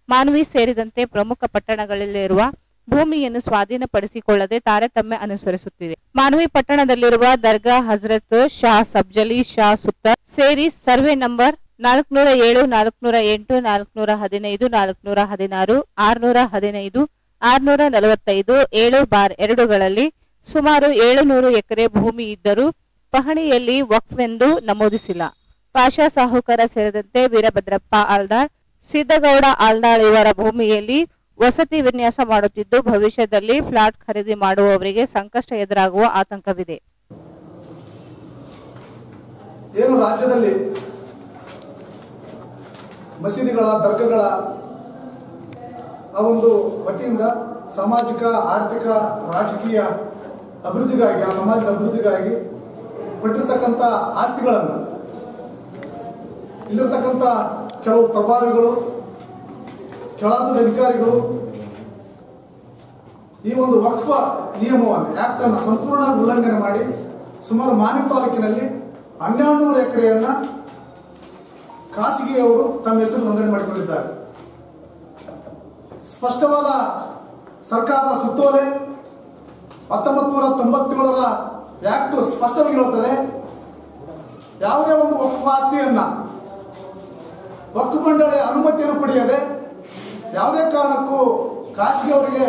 ಮಾನ್ವಿ ಸೇರಿದಂತೆ ಪ್ರಮುಖ ಪಟ್ಟಣಗಳಲ್ಲಿರುವ ಭೂಮಿಯನ್ನು ಸ್ವಾಧೀನಪಡಿಸಿಕೊಳ್ಳದೆ ತಾರತಮ್ಯ ಅನುಸರಿಸುತ್ತಿದೆ. ಮಾನ್ವಿ ಪಟ್ಟಣದಲ್ಲಿರುವ ದರ್ಗಾ ಹಜರತ್ ಶಾ ಸಬ್ಜಲಿ ಶಾ ಸುತ್ತ ಸೇರಿ ಸರ್ವೆ ನಂಬರ್ 407, 408, 415, 416, 615, 645, 7/2ಗಳಲ್ಲಿ ಸುಮಾರು 700 ಎಕರೆ ಭೂಮಿ ಇದ್ದರೂ ಪಹಣಿಯಲ್ಲಿ ವಕ್ಫೆಂದು ನಮೂದಿಸಿಲ್ಲ. ಪಾಷಾ ಸಾಹುಕಾರ ಸೇರಿದಂತೆ ವೀರಭದ್ರಪ್ಪ ಆಲ್ದಾಳ್, ಸಿದ್ದಗೌಡ ಆಲ್ದಾಳ್ ಇವರ ಭೂಮಿಯಲ್ಲಿ ವಸತಿ ವಿನ್ಯಾಸ ಮಾಡುತ್ತಿದ್ದು ಭವಿಷ್ಯದಲ್ಲಿ ಫ್ಲಾಟ್ ಖರೀದಿ ಮಾಡುವವರಿಗೆ ಸಂಕಷ್ಟ ಎದುರಾಗುವ ಆತಂಕವಿದೆ. ಏನು ರಾಜ್ಯದಲ್ಲಿ ಮಸೀದಿಗಳ, ದರ್ಗಾಗಳ ಆ ಒಂದು ವತಿಯಿಂದ ಸಾಮಾಜಿಕ, ಆರ್ಥಿಕ, ರಾಜಕೀಯ ಅಭಿವೃದ್ಧಿಗಾಗಿ, ಆ ಸಮಾಜದ ಅಭಿವೃದ್ಧಿಗಾಗಿ ಕೊಟ್ಟಿರ್ತಕ್ಕಂಥ ಆಸ್ತಿಗಳನ್ನು ಇಲ್ಲಿರ್ತಕ್ಕಂಥ ಕೆಲವು ಪ್ರಭಾವಿಗಳು, ಕೆಳಹಂತದ ಅಧಿಕಾರಿಗಳು ಈ ಒಂದು ವಕ್ಫ ನಿಯಮವನ್ನು, ಆಕ್ಟ್ ಅನ್ನು ಸಂಪೂರ್ಣ ಉಲ್ಲಂಘನೆ ಮಾಡಿ ಸುಮಾರು ಮಾನ್ವಿ ತಾಲೂಕಿನಲ್ಲಿ 1200 ಎಕರೆಯನ್ನ ಖಾಸಗಿಯವರು ತಮ್ಮ ಹೆಸರು ನೋಂದಣಿ ಮಾಡಿಕೊಂಡಿದ್ದಾರೆ. ಸ್ಪಷ್ಟವಾದ ಸರ್ಕಾರದ ಸುತ್ತೋಲೆ 1997ರ ಆಕ್ಟ್ ಸ್ಪಷ್ಟವಾಗಿ ಹೇಳುತ್ತದೆ, ಯಾವುದೇ ಒಂದು ವಕ್ಫ್ ಆಸ್ತಿಯನ್ನ ವಕ್ಫ್ ಮಂಡಳಿಯ ಅನುಮತಿಯನ್ನು ಪಡೆಯದೆ ಯಾವುದೇ ಕಾರಣಕ್ಕೂ ಖಾಸಗಿಯವರಿಗೆ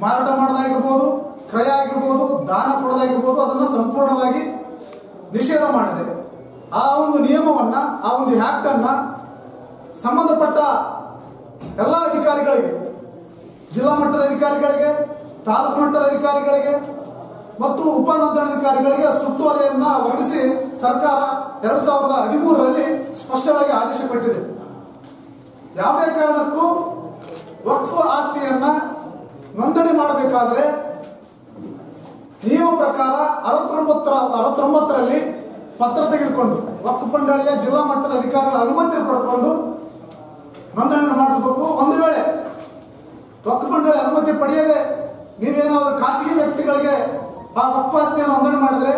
ಮಾರಾಟ ಮಾಡೋದಾಗಿರ್ಬೋದು, ಕ್ರಯ ಆಗಿರ್ಬೋದು, ದಾನ ಕೊಡೋದಾಗಿರ್ಬೋದು, ಅದನ್ನು ಸಂಪೂರ್ಣವಾಗಿ ನಿಷೇಧ ಮಾಡಿದೆ. ಆ ಒಂದು ನಿಯಮವನ್ನ, ಆ ಒಂದು ಆಕ್ಟ್ ಅನ್ನ ಸಂಬಂಧಪಟ್ಟ ಎಲ್ಲ ಅಧಿಕಾರಿಗಳಿಗೆ, ಜಿಲ್ಲಾ ಮಟ್ಟದ ಅಧಿಕಾರಿಗಳಿಗೆ, ತಾಲೂಕು ಮಟ್ಟದ ಅಧಿಕಾರಿಗಳಿಗೆ ಮತ್ತು ಉಪ ನೋಂದಣಾಧಿಕಾರಿಗಳಿಗೆ ಸುತ್ತೋಲೆಯನ್ನ ಹೊರಡಿಸಿ ಸರ್ಕಾರ 2013ರಲ್ಲಿ ಸ್ಪಷ್ಟವಾಗಿ ಆದೇಶ ಕೊಟ್ಟಿದೆ. ಯಾವುದೇ ಕಾರಣಕ್ಕೂ ವಕ್ಫ್ ಆಸ್ತಿಯನ್ನ ನೋಂದಣಿ ಮಾಡಬೇಕಾದ್ರೆ ನಿಯಮ ಪ್ರಕಾರ 69ರಲ್ಲಿ ಪತ್ರ ತೆಗೆದುಕೊಂಡು ವಕ್ಫ್ ಮಂಡಳಿಯ ಜಿಲ್ಲಾ ಮಟ್ಟದ ಅಧಿಕಾರಿಗಳ ಅನುಮತಿ ಪಡೆದುಕೊಂಡು ನೋಂದಣಿ ಮಾಡಿಸಬೇಕು. ಒಂದು ವೇಳೆ ವಕ್ಫ್ ಮಂಡಳಿ ಅನುಮತಿ ಪಡೆಯದೆ ನೀವೇನಾದರೂ ಖಾಸಗಿ ವ್ಯಕ್ತಿಗಳಿಗೆ ಆ ವಕ್ಫ್ ಆಸ್ತಿಯನ್ನು ನೋಂದಣಿ ಮಾಡಿದ್ರೆ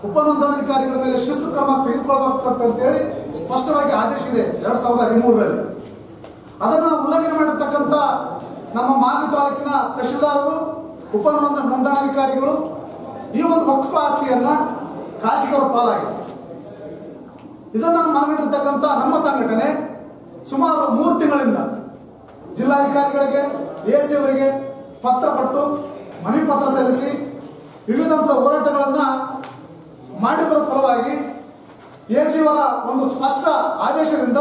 ಉಪ ನೋಂದಣಾಧಿಕಾರಿಗಳ ಮೇಲೆ ಶಿಸ್ತು ಕ್ರಮ ತೆಗೆದುಕೊಳ್ಳಬೇಕಂತೇಳಿ ಸ್ಪಷ್ಟವಾಗಿ ಆದೇಶ ಇದೆ 2013ರಲ್ಲಿ. ಅದನ್ನು ಉಲ್ಲಂಘನೆ ಮಾಡಿರ್ತಕ್ಕಂಥ ನಮ್ಮ ಮಾನ್ವಿ ತಾಲೂಕಿನ ತಹಶೀಲ್ದಾರರು, ಉಪ ನೋಂದಣಾಧಿಕಾರಿಗಳು ಈ ಒಂದು ವಕ್ಫ್ ಆಸ್ತಿಯನ್ನ ಖಾಸಗಿಯವರ ಪಾಲಾಗಿದೆ. ಇದನ್ನು ಮನಗಂಡಿರ್ತಕ್ಕಂಥ ನಮ್ಮ ಸಂಘಟನೆ ಸುಮಾರು 3 ತಿಂಗಳಿಂದ ಜಿಲ್ಲಾಧಿಕಾರಿಗಳಿಗೆ, AC ಅವರಿಗೆ ಪತ್ರ ಕೊಟ್ಟು, ಮನವಿ ಪತ್ರ ಸಲ್ಲಿಸಿ ವಿವಿಧ ಹೋರಾಟಗಳನ್ನ ಮಾಡಿದರ ಫಲವಾಗಿ AC ಅವರ ಒಂದು ಸ್ಪಷ್ಟ ಆದೇಶದಿಂದ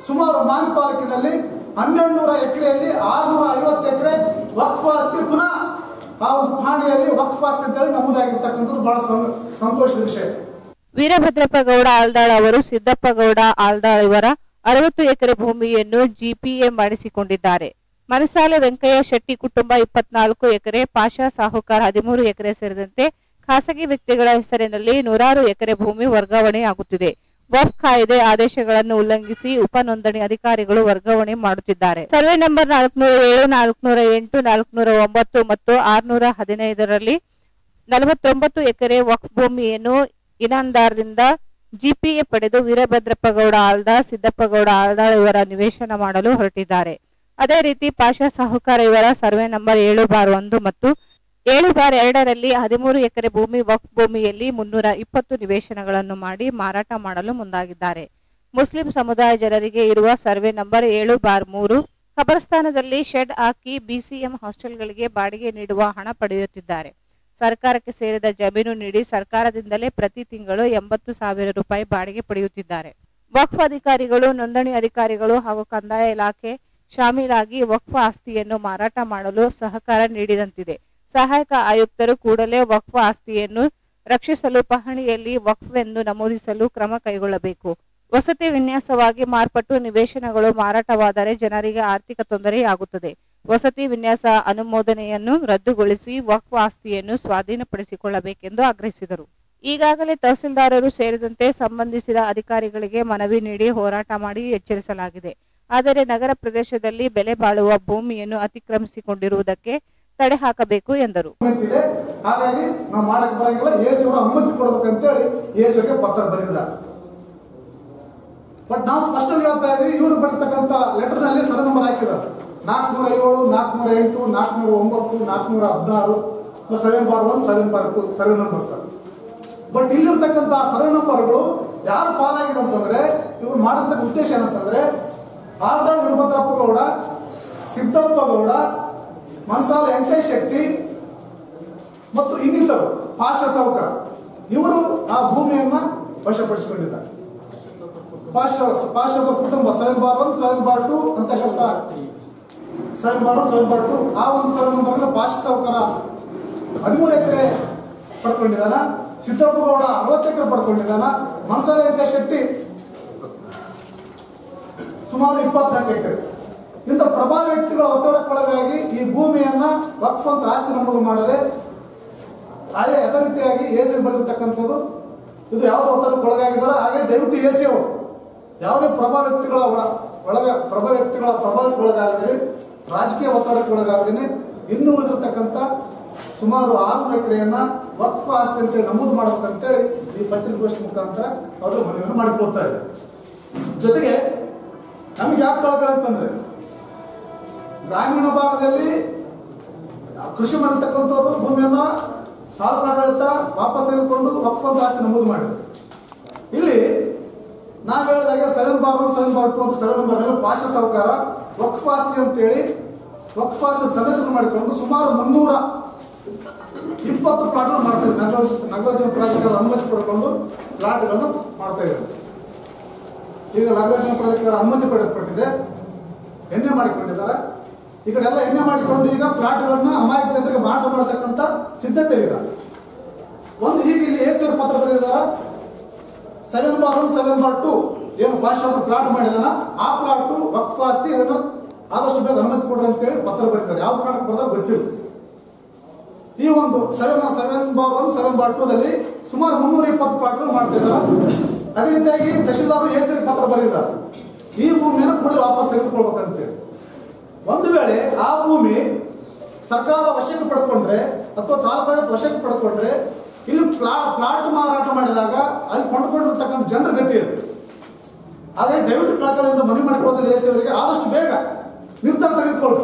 ಸುಮಾರು ಮಾನ್ವಿ ತಾಲೂಕಿನಲ್ಲಿ 1200 ಎಕರೆಯಲ್ಲಿ 650 ಎಕರೆ ವಕ್ಫ್ ಆಸ್ತಿ ಪುನಃ ಆ ಒಂದು ಪಹಣಿಯಲ್ಲಿ ವಕ್ಫ್ ಆಸ್ತಿ ಅಂತೇಳಿ ನಮೂದಾಗಿರ್ತಕ್ಕಂಥದ್ದು ಬಹಳ ಸಂತೋಷದ ವಿಷಯ. ವೀರಭದ್ರಪ್ಪಗೌಡ ಆಲ್ದಾಳ್ ಅವರು ಸಿದ್ದಪ್ಪಗೌಡ ಆಲ್ದಾಳ್ ಇವರ 60 ಎಕರೆ ಭೂಮಿಯನ್ನು ಜಿಪಿಎ ಮಾಡಿಸಿಕೊಂಡಿದ್ದಾರೆ. ಮನಸಾಲೆ ವೆಂಕಯ್ಯ ಶೆಟ್ಟಿ ಕುಟುಂಬ 24 ಎಕರೆ, ಪಾಷಾ ಸಾಹುಕಾರ್ 13 ಎಕರೆ ಸೇರಿದಂತೆ ಖಾಸಗಿ ವ್ಯಕ್ತಿಗಳ ಹೆಸರಿನಲ್ಲಿ 106 ಎಕರೆ ಭೂಮಿ ವರ್ಗಾವಣೆಯಾಗುತ್ತಿದೆ. ವಕ್ಫ್ ಕಾಯ್ದೆ ಆದೇಶಗಳನ್ನು ಉಲ್ಲಂಘಿಸಿ ಉಪ ನೋಂದಣಿ ಅಧಿಕಾರಿಗಳು ವರ್ಗಾವಣೆ ಮಾಡುತ್ತಿದ್ದಾರೆ. ಸರ್ವೆ ನಂಬರ್ 407, 408, 409 ಮತ್ತು 615ರಲ್ಲಿ 49 ಎಕರೆ ವಕ್ಫ್ ಭೂಮಿಯನ್ನು ಇನಾಮದಾರರಿಂದ ಜಿಪಿಎ ಪಡೆದು ವೀರಭದ್ರಪ್ಪಗೌಡ ಆಲ್ದಾಳ್, ಸಿದ್ದಪ್ಪಗೌಡ ಆಲ್ದಾಳ್ ಇವರ ನಿವೇಶನ ಮಾಡಲು ಹೊರಟಿದ್ದಾರೆ. ಅದೇ ರೀತಿ ಪಾಷಾ ಸಾಹುಕಾರ ಇವರ ಸರ್ವೆ ನಂಬರ್ 7/1 ಮತ್ತು 7/2ರಲ್ಲಿ 13 ಎಕರೆ ಭೂಮಿ ವಕ್ಫ್ ಭೂಮಿಯಲ್ಲಿ 320 ನಿವೇಶನಗಳನ್ನು ಮಾಡಿ ಮಾರಾಟ ಮಾಡಲು ಮುಂದಾಗಿದ್ದಾರೆ. ಮುಸ್ಲಿಂ ಸಮುದಾಯ ಜನರಿಗೆ ಇರುವ ಸರ್ವೆ ನಂಬರ್ 7/3 ಖಬರಸ್ಥಾನದಲ್ಲಿ ಶೆಡ್ ಹಾಕಿ ಬಿಸಿಎಂ ಹಾಸ್ಟೆಲ್ಗಳಿಗೆ ಬಾಡಿಗೆ ನೀಡುವ ಹಣ ಪಡೆಯುತ್ತಿದ್ದಾರೆ. ಸರ್ಕಾರಕ್ಕೆ ಸೇರಿದ ಜಮೀನು ನೀಡಿ ಸರ್ಕಾರದಿಂದಲೇ ಪ್ರತಿ ತಿಂಗಳು 80,000 ರೂಪಾಯಿ ಬಾಡಿಗೆ ಪಡೆಯುತ್ತಿದ್ದಾರೆ. ವಕ್ಫ್ ಅಧಿಕಾರಿಗಳು, ನೋಂದಣಿ ಅಧಿಕಾರಿಗಳು ಹಾಗೂ ಕಂದಾಯ ಇಲಾಖೆ ಶಾಮೀಲಾಗಿ ವಕ್ಫ್ ಆಸ್ತಿಯನ್ನು ಮಾರಾಟ ಮಾಡಲು ಸಹಕಾರ ನೀಡಿದಂತಿದೆ. ಸಹಾಯಕ ಆಯುಕ್ತರು ಕೂಡಲೇ ವಕ್ಫ್ ಆಸ್ತಿಯನ್ನು ರಕ್ಷಿಸಲು ಪಹಣಿಯಲ್ಲಿ ವಕ್ಫ್ ಎಂದು ನಮೂದಿಸಲು ಕ್ರಮ ಕೈಗೊಳ್ಳಬೇಕು. ವಸತಿ ವಿನ್ಯಾಸವಾಗಿ ಮಾರ್ಪಟ್ಟು ನಿವೇಶನಗಳು ಮಾರಾಟವಾದರೆ ಜನರಿಗೆ ಆರ್ಥಿಕ ತೊಂದರೆಯಾಗುತ್ತದೆ. ವಸತಿ ವಿನ್ಯಾಸ ಅನುಮೋದನೆಯನ್ನು ರದ್ದುಗೊಳಿಸಿ ವಕ್ಫ್ ಆಸ್ತಿಯನ್ನು ಸ್ವಾಧೀನಪಡಿಸಿಕೊಳ್ಳಬೇಕೆಂದು ಆಗ್ರಹಿಸಿದರು. ಈಗಾಗಲೇ ತಹಸೀಲ್ದಾರರು ಸೇರಿದಂತೆ ಸಂಬಂಧಿಸಿದ ಅಧಿಕಾರಿಗಳಿಗೆ ಮನವಿ ನೀಡಿ ಹೋರಾಟ ಮಾಡಿ ಎಚ್ಚರಿಸಲಾಗಿದೆ. ಆದರೆ ನಗರ ಪ್ರದೇಶದಲ್ಲಿ ಬೆಲೆ ಬಾಳುವ ಭೂಮಿಯನ್ನು ಅತಿಕ್ರಮಿಸಿಕೊಂಡಿರುವುದಕ್ಕೆ ತಡೆ ಹಾಕಬೇಕು ಎಂದರು. ಹಾಗಾಗಿ ನಾವು ಮಾಡಕ್ ಬರಂಗಿಲ್ಲ, ಏಸುವರ ಅನುಮತಿ ಕೊಡ್ಬೇಕಂತೇಳಿ ಏಸುವಿಗೆ ಪತ್ರ ಬರೆದಿದ್ದಾರೆ. ಬಟ್ ನಾವು ಸ್ಪಷ್ಟ ಹೇಳ್ತಾ ಇದೀವಿ, ಇವರು ಬರ್ತಕ್ಕಂಥ ಲೆಟರ್ ನಲ್ಲಿ ಸರ್ವೆ ನಂಬರ್ ಹಾಕಿದ್ದಾರೆ 407, 408, 409, 416 7/1, 7/2 ಸರ್ವೆ ನಂಬರ್ ಸರ್. ಬಟ್ ಇಲ್ಲಿರ್ತಕ್ಕಂಥ ಸರ್ವೆ ನಂಬರ್ಗಳು ಯಾರು ಪಾಲಾಗಿದೆ ಅಂತಂದ್ರೆ, ಇವ್ರು ಮಾಡಿರ್ತಕ್ಕ ಉದ್ದೇಶ ಏನಂತಂದ್ರೆ ಆಲ್ದಾಳ್ ವೀರಭದ್ರಪ್ಪಗೌಡ, ಸಿದ್ದಪ್ಪಗೌಡ, ಮನಸಾಲ ವೆಂಕಯ್ಯ ಶೆಟ್ಟಿ ಮತ್ತು ಇನ್ನಿತರು ಪಾಷಾ ಸಾಹುಕಾರ್ ಇವರು ಆ ಭೂಮಿಯನ್ನ ವಶಪಡಿಸಿಕೊಂಡಿದ್ದಾರೆ. ಪಾಷಾ ಕುಟುಂಬ 7/1, 7/2 ಅಂತಕ್ಕಂಥ 7/1, 7/2 ಆ ಒಂದು ಸರ್ವೆ ನಂಬರ್ ಪಾಷಾ ಸಾಹುಕಾರ 13 ಎಕರೆ ಪಡ್ಕೊಂಡಿದ್ದಾನ, ಸಿದ್ದಪ್ಪಗೌಡ 60 ಎಕರೆ ಪಡ್ಕೊಂಡಿದ್ದಾನ, ಮನಸಾಲ ವೆಂಕಯ್ಯ ಶೆಟ್ಟಿ ಸುಮಾರು 24 ಎಕರೆ. ಇಂಥ ಪ್ರಭಾವ ವ್ಯಕ್ತಿಗಳ ಒತ್ತಡಕ್ಕೊಳಗಾಗಿ ಈ ಭೂಮಿಯನ್ನ ವಕ್ಫ್ ಅಂತ ಆಸ್ತಿ ನಮೂದು ಮಾಡದೆ ಹಾಗೆ ಅದೇ ರೀತಿಯಾಗಿ ಎಸಿ ಬರೆದಿರ್ತಕ್ಕಂಥದ್ದು ಇದು ಯಾವುದೋ ಒತ್ತಡಕ್ಕೊಳಗಾಗಿದ್ದಾರೆ. ಹಾಗೆ ದಯವಿಟ್ಟು ಎಸಿ ಅವರು ಯಾವುದೇ ಪ್ರಭಾವ ವ್ಯಕ್ತಿಗಳ ಪ್ರಭಾವಕ್ಕೊಳಗಾಗದೆ, ರಾಜಕೀಯ ಒತ್ತಡಕ್ಕೊಳಗಾಗದೇನೆ ಇನ್ನೂ ಉಳಿದಿರ್ತಕ್ಕಂಥ ಸುಮಾರು 600 ಎಕರೆಯನ್ನ ವಕ್ಫ್ ಆಸ್ತಿ ಅಂತೇಳಿ ನಮೂದು ಮಾಡ್ಬೇಕಂತೇಳಿ ಈ ಪತ್ರಿಕಾಗೋಷ್ಠಿ ಮುಖಾಂತರ ಅವರು ಮನವಿಯನ್ನು ಮಾಡಿಕೊಳ್ತಾ ಇದ್ದಾರೆ. ಜೊತೆಗೆ ನಮ್ಗೆ ಯಾಕೆ ಕಳ್ಕಂತಂದ್ರೆ ಗ್ರಾಮೀಣ ಭಾಗದಲ್ಲಿ ಕೃಷಿ ಮಾಡಿರ್ತಕ್ಕಂಥವ್ರು ಭೂಮಿಯನ್ನ ತಾಲೂಕು ಆಡಳಿತ ವಾಪಸ್ ತೆಗೆದುಕೊಂಡು ವಕ್ಫ್ ಅಂತ ಆಸ್ತಿ ನಮೂದು ಮಾಡಿದ್ರು. ಇಲ್ಲಿ ನಾವು ಹೇಳಿದಾಗ 7/1, 7/2 ಅಂತ ಸರ್ವೆ ನಂಬರ್ ಪಾಷಾ ಸಾಹುಕಾರ ವಕ್ಫ್ ಆಸ್ತಿ ಅಂತೇಳಿ ವಕ್ಫ್ ಆಸ್ತಿ ತನ್ನ ಮಾಡಿಕೊಂಡು ಸುಮಾರು 320 ಪ್ಲಾಟ್ಗಳು ಮಾಡ್ತಾ ಇದ್ದಾರೆ. ನಗರೋಜನ ಪ್ರಾಧಿಕಾರ ಅನುಮತಿ ಪಡ್ಕೊಂಡು ಪ್ಲಾಟ್ಗಳನ್ನು ಮಾಡ್ತಾ ಇದ್ದಾರೆ. ಈಗ ನಗರೋಜನ ಪ್ರಾಧಿಕಾರ ಅನುಮತಿ ಪಡೆದುಕೊಟ್ಟಿದೆ, ಎಣ್ಣೆ ಮಾಡಿಕೊಂಡಿದ್ದಾರೆ. ಈ ಕಡೆ ಎಲ್ಲ ಎಣ್ಣೆ ಮಾಡಿಕೊಂಡು ಈಗ ಪ್ಲಾಟ್ಗಳನ್ನ ಅಮಾಯಕ ಜನರಿಗೆ ಮಾರಾಟ ಮಾಡತಕ್ಕಂಥ ಸಿದ್ಧತೆ ಇದೆ. ಒಂದು ಈಗ ಇಲ್ಲಿ ಏಸರ್ ಪತ್ರ ಬರೆದಿದ್ದಾರೆ 7/1, 7/2 ಏನು ಪಾಷಾ ಪ್ಲಾಟ್ ಮಾಡಿದಾನ ಆ ಪ್ಲಾಟ್ ವಕ್ಫ್ ಆಸ್ತಿ, ಇದನ್ನ ಆದಷ್ಟು ಬೇಗ ಅನುಮತಿ ಕೊಡ್ರಿ ಅಂತೇಳಿ ಪತ್ರ ಬರೆದಿದ್ದಾರೆ. ಯಾವ ಕಾರಣಕ್ಕೆ ಬರೆದಾಗ ಗೊತ್ತಿಲ್ಲ. ಈ ಒಂದು 7/1, 7/2ದಲ್ಲಿ ಸುಮಾರು 320 ಪ್ಲಾಟ್ಗಳು ಮಾಡ್ತಾ ಇದ್ದಾರೆ. ಅದೇ ರೀತಿಯಾಗಿ ತಹಶೀಲ್ದಾರರು ಏಸರಿಗೆ ಪತ್ರ ಬರೆದಿದ್ದಾರೆ, ಈ ಭೂಮಿಯನ್ನು ಕೂಡಲೇ ವಾಪಸ್ ತೆಗೆದುಕೊಳ್ಬೇಕಂತೇಳಿ. ಒಂದು ವೇಳೆ ಆ ಭೂಮಿ ಸರ್ಕಾರ ವಶಕ್ಕೆ ಪಡ್ಕೊಂಡ್ರೆ ಅಥವಾ ತಾಲೂಕು ವಶಕ್ಕೆ ಪಡ್ಕೊಂಡ್ರೆ ಇಲ್ಲಿ ಪ್ಲಾಟ್ ಮಾರಾಟ ಮಾಡಿದಾಗ ಅಲ್ಲಿ ಕೊಂಡ್ಕೊಂಡಿರ್ತಕ್ಕಂಥ ಜನರ ಗತಿ ಇರುತ್ತೆ. ಹಾಗಾಗಿ ದಯವಿಟ್ಟು ಕಳಕಳಿಯಿಂದ ಮನವಿ ಮಾಡಿಕೊಳ್ತಾರೆ ಎಸಿಯವರಿಗೆ ಆದಷ್ಟು ಬೇಗ ನಿರ್ಧಾರ ತೆಗೆದುಕೊಳ್ಳಿ.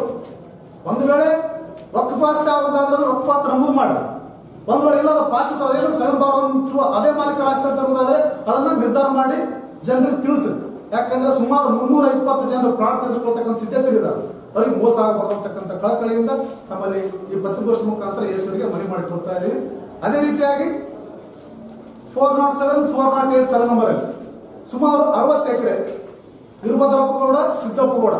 ಒಂದು ವೇಳೆ ವಕ್ಫ್ ಆಸ್ತಿ ಆಗುದಾದ್ರೆ ವಕ್ಫ್ ಆಸ್ತಿ ನಮೂದು ಮಾಡಿ, ಒಂದು ವೇಳೆ ಇಲ್ಲದ ಪಾಷಾ 7/1 ಅದೇ ಮಾಲೀಕರ ಆಸ್ತಿ ಅಂತ ಅನ್ನೋದಾದ್ರೆ ಅದನ್ನ ನಿರ್ಧಾರ ಮಾಡಿ ಜನರಿಗೆ ತಿಳಿಸಿ. ಯಾಕಂದ್ರೆ ಸುಮಾರು 320 ಜನರು ಪ್ರಾಣ ತೆಗೆದುಕೊಳ್ತಕ್ಕಂಥ ಸಿದ್ಧತೆ ಇದ್ದಾರೆ. ಅವ್ರಿಗೆ ಮೋಸ ಆಗಬಾರ್ದಂತಕ್ಕಂಥ ಕಳಕಳಿಯಿಂದ ನಮ್ಮಲ್ಲಿ ಈ ಪತ್ರಿಕಾಗೋಷ್ಠಿ ಮುಖಾಂತರ ಎಸ್ವರಿಗೆ ಮನವಿ ಮಾಡಿಕೊಡ್ತಾ ಇದ್ದೀವಿ. ಅದೇ ರೀತಿಯಾಗಿ 407, 408 ಸರ್ವೆ ನಂಬರ್ ಅಲ್ಲಿ ಸುಮಾರು 60 ಎಕರೆ ವೀರಭದ್ರಪ್ಪಗೌಡ, ಸಿದ್ದಪ್ಪಗೌಡ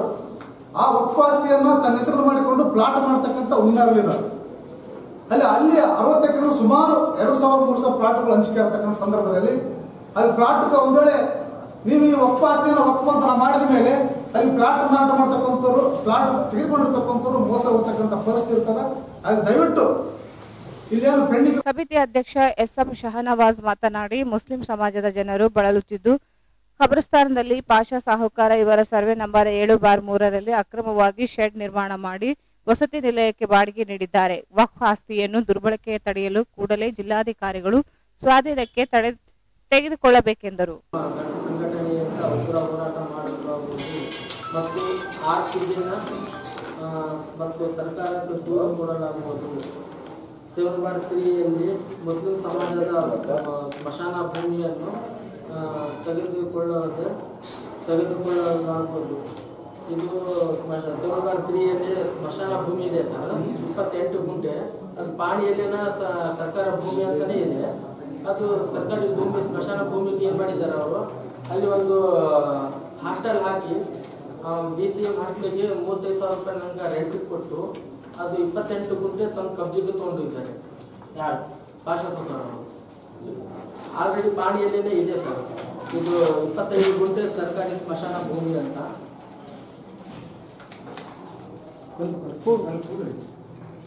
ಆ ವಕ್ಫ್ ಆಸ್ತಿಯನ್ನ ತನ್ನ ಹೆಸರು ಮಾಡಿಕೊಂಡು ಪ್ಲಾಟ್ ಮಾಡತಕ್ಕಂಥ ಹುನ್ನಾರಲಿದ್ದಾರೆ. ಅಲ್ಲಿ 60 ಎಕರೆ ಸುಮಾರು 2,000-3,000 ಪ್ಲಾಟ್ಗಳು ಹಂಚಿಕೆ ಆಗತಕ್ಕಂಥ ಸಂದರ್ಭದಲ್ಲಿ ಅಲ್ಲಿ ಪ್ಲಾಟ್ಗೆ ಒಂದ್ ವೇಳೆ ನೀವು ಈ ವಕ್ಫ್ ಆಸ್ತಿಯನ್ನು ವಕ್ಫ್ ಅಂತ ಮಾಡಿದ ಮೇಲೆ ಅಲ್ಲಿ ಪ್ಲಾಟ್ ಮಾರಾಟ ಮಾಡ್ತಕ್ಕಂಥವ್ರು, ಪ್ಲಾಟ್ ತೆಗೆದುಕೊಂಡಿರ್ತಕ್ಕಂಥವ್ರು ಮೋಸ ಹೋಗ್ತಕ್ಕಂಥ ಪರಿಸ್ಥಿತಿ ಇರ್ತದೆ. ಅದು ದಯವಿಟ್ಟು ಇಲ್ಲೇನು ಪೆಂಡಿಂಗ್. ಸಮಿತಿ ಅಧ್ಯಕ್ಷ ಎಸ್ಎಂ ಶಹನವಾಜ್ ಮಾತನಾಡಿ, ಮುಸ್ಲಿಂ ಸಮಾಜದ ಜನರು ಬಳಲುತ್ತಿದ್ದು ಖಬರಸ್ಥಾನದಲ್ಲಿ ಪಾಷಾ ಸಾಹುಕಾರ ಇವರ ಸರ್ವೆ ನಂಬರ್ 7/3ರಲ್ಲಿ ಅಕ್ರಮವಾಗಿ ಶೆಡ್ ನಿರ್ಮಾಣ ಮಾಡಿ ವಸತಿ ನಿಲಯಕ್ಕೆ ಬಾಡಿಗೆ ನೀಡಿದ್ದಾರೆ. ವಕ್ಫ್ ಆಸ್ತಿಯನ್ನು ದುರ್ಬಳಕೆ ತಡೆಯಲು ಕೂಡಲೇ ಜಿಲ್ಲಾಧಿಕಾರಿಗಳು ಸ್ವಾಧೀನಕ್ಕೆ ತೆಗೆದುಕೊಳ್ಳಬೇಕೆಂದರು. ಸಂಘಟನೆಯಿಂದ ಉಗ್ರ ಹೋರಾಟ ಮಾಡಲಾಗುವುದು ಮತ್ತು ಆರ್ಟಿಜಿನ ಮತ್ತು ಸರ್ಕಾರಕ್ಕೆ ದೂರ ಕೊಡಲಾಗುವುದು. 7/3ಯಲ್ಲಿ ಮುಸ್ಲಿಂ ಸಮಾಜದ ಸ್ಮಶಾನ ಭೂಮಿಯನ್ನು ತೆಗೆದುಕೊಳ್ಳಲಾಗುವುದು. ಇದು 7/3ಯಲ್ಲಿ ಸ್ಮಶಾನ ಭೂಮಿ ಇದೆ ಸರ್, 28 ಗುಂಟೆ. ಅದು ಪಾಣಿಯಲ್ಲಿನ ಸರ್ಕಾರ ಭೂಮಿ ಅಂತಾನೆ ಇದೆ. ಅದು ಸರ್ಕಾರಿ ಭೂಮಿ, ಸ್ಮಶಾನ ಭೂಮಿಗೆ ಏನು ಮಾಡಿದ್ದಾರೆ ಅವರು, ಅಲ್ಲಿ ಒಂದು ಹಾಸ್ಟೆಲ್ ಹಾಕಿ BCM ಹಾಸ್ಟೆಲ್ಗೆ 35,000 ರೂಪಾಯಿ ನಂಗೆ ರೆಂಟ್ ಕೊಟ್ಟು ಅದು 28 ಗುಂಟೆ ತಮ್ಮ ಕಬ್ಜಿಗೆ ತೊಗೊಂಡಿದ್ದಾರೆ. ಯಾರು ಪಾಷಾ ಸಾಹುಕಾರ ಅವರು ಆಲ್ರೆಡಿ ಪಾಣಿಯಲ್ಲೇನೆ ಇದೆ ಸರ್. ಇದು 25 ಗುಂಟೆ ಸರ್ಕಾರಿ ಸ್ಮಶಾನ ಭೂಮಿ ಅಂತ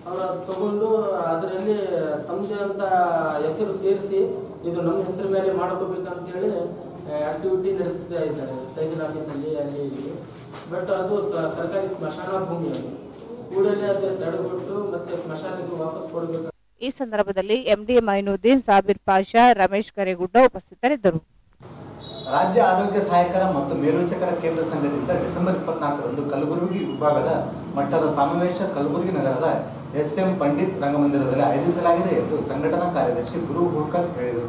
ಅವರು ತಗೊಂಡು ಅದರಲ್ಲಿ ತಮ್ಮದೇ ಅಂತ ಹೆಸರು ಸೇರಿಸಿ ಇದು ನಮ್ಮ ಹೆಸರು ಮೇಲೆ ಮಾಡ್ಕೋಬೇಕಂತೇಳಿ ಆಕ್ಟಿವಿಟಿ ನಡೆಸ್ತಾ ಇದ್ದಾರೆ ತಹಸೀಲ್ ಆಫೀಸಲ್ಲಿ ಅಲ್ಲಿ ಇಲ್ಲಿ. ಬಟ್ ಅದು ಸರ್ಕಾರಿ ಸ್ಮಶಾನ ಭೂಮಿ, ಅದು ಕೂಡಲೇ ಅದು ತಡೆಗಟ್ಟು ಮತ್ತೆ ಸ್ಮಶಾನಕ್ಕೆ ವಾಪಸ್ ಕೊಡಬೇಕು. ಈ ಸಂದರ್ಭದಲ್ಲಿ ಎಂಡಿ ಮೈನುದ್ದೀನ್, ಸಾಬಿರ್ ಪಾಷಾ, ರಮೇಶ್ ಕರೆಗುಡ್ಡ ಉಪಸ್ಥಿತರಿದ್ದರು. ರಾಜ್ಯ ಆರೋಗ್ಯ ಸಹಾಯಕರ ಮತ್ತು ಮೇಲ್ವಿಚಾರಕರ ಕೇಂದ್ರ ಸಂಘದಿಂದ ಡಿಸೆಂಬರ್ 24ರಂದು ಕಲಬುರಗಿ ವಿಭಾಗದ ಮಟ್ಟದ ಸಮಾವೇಶ ಕಲಬುರಗಿ ನಗರದ SM ಪಂಡಿತ್ ರಂಗಮಂದಿರದಲ್ಲಿ ಆಯೋಜಿಸಲಾಗಿದೆ ಎಂದು ಸಂಘಟನಾ ಕಾರ್ಯದರ್ಶಿ ಗುರು ಹುಡ್ಕರ್ ಹೇಳಿದರು.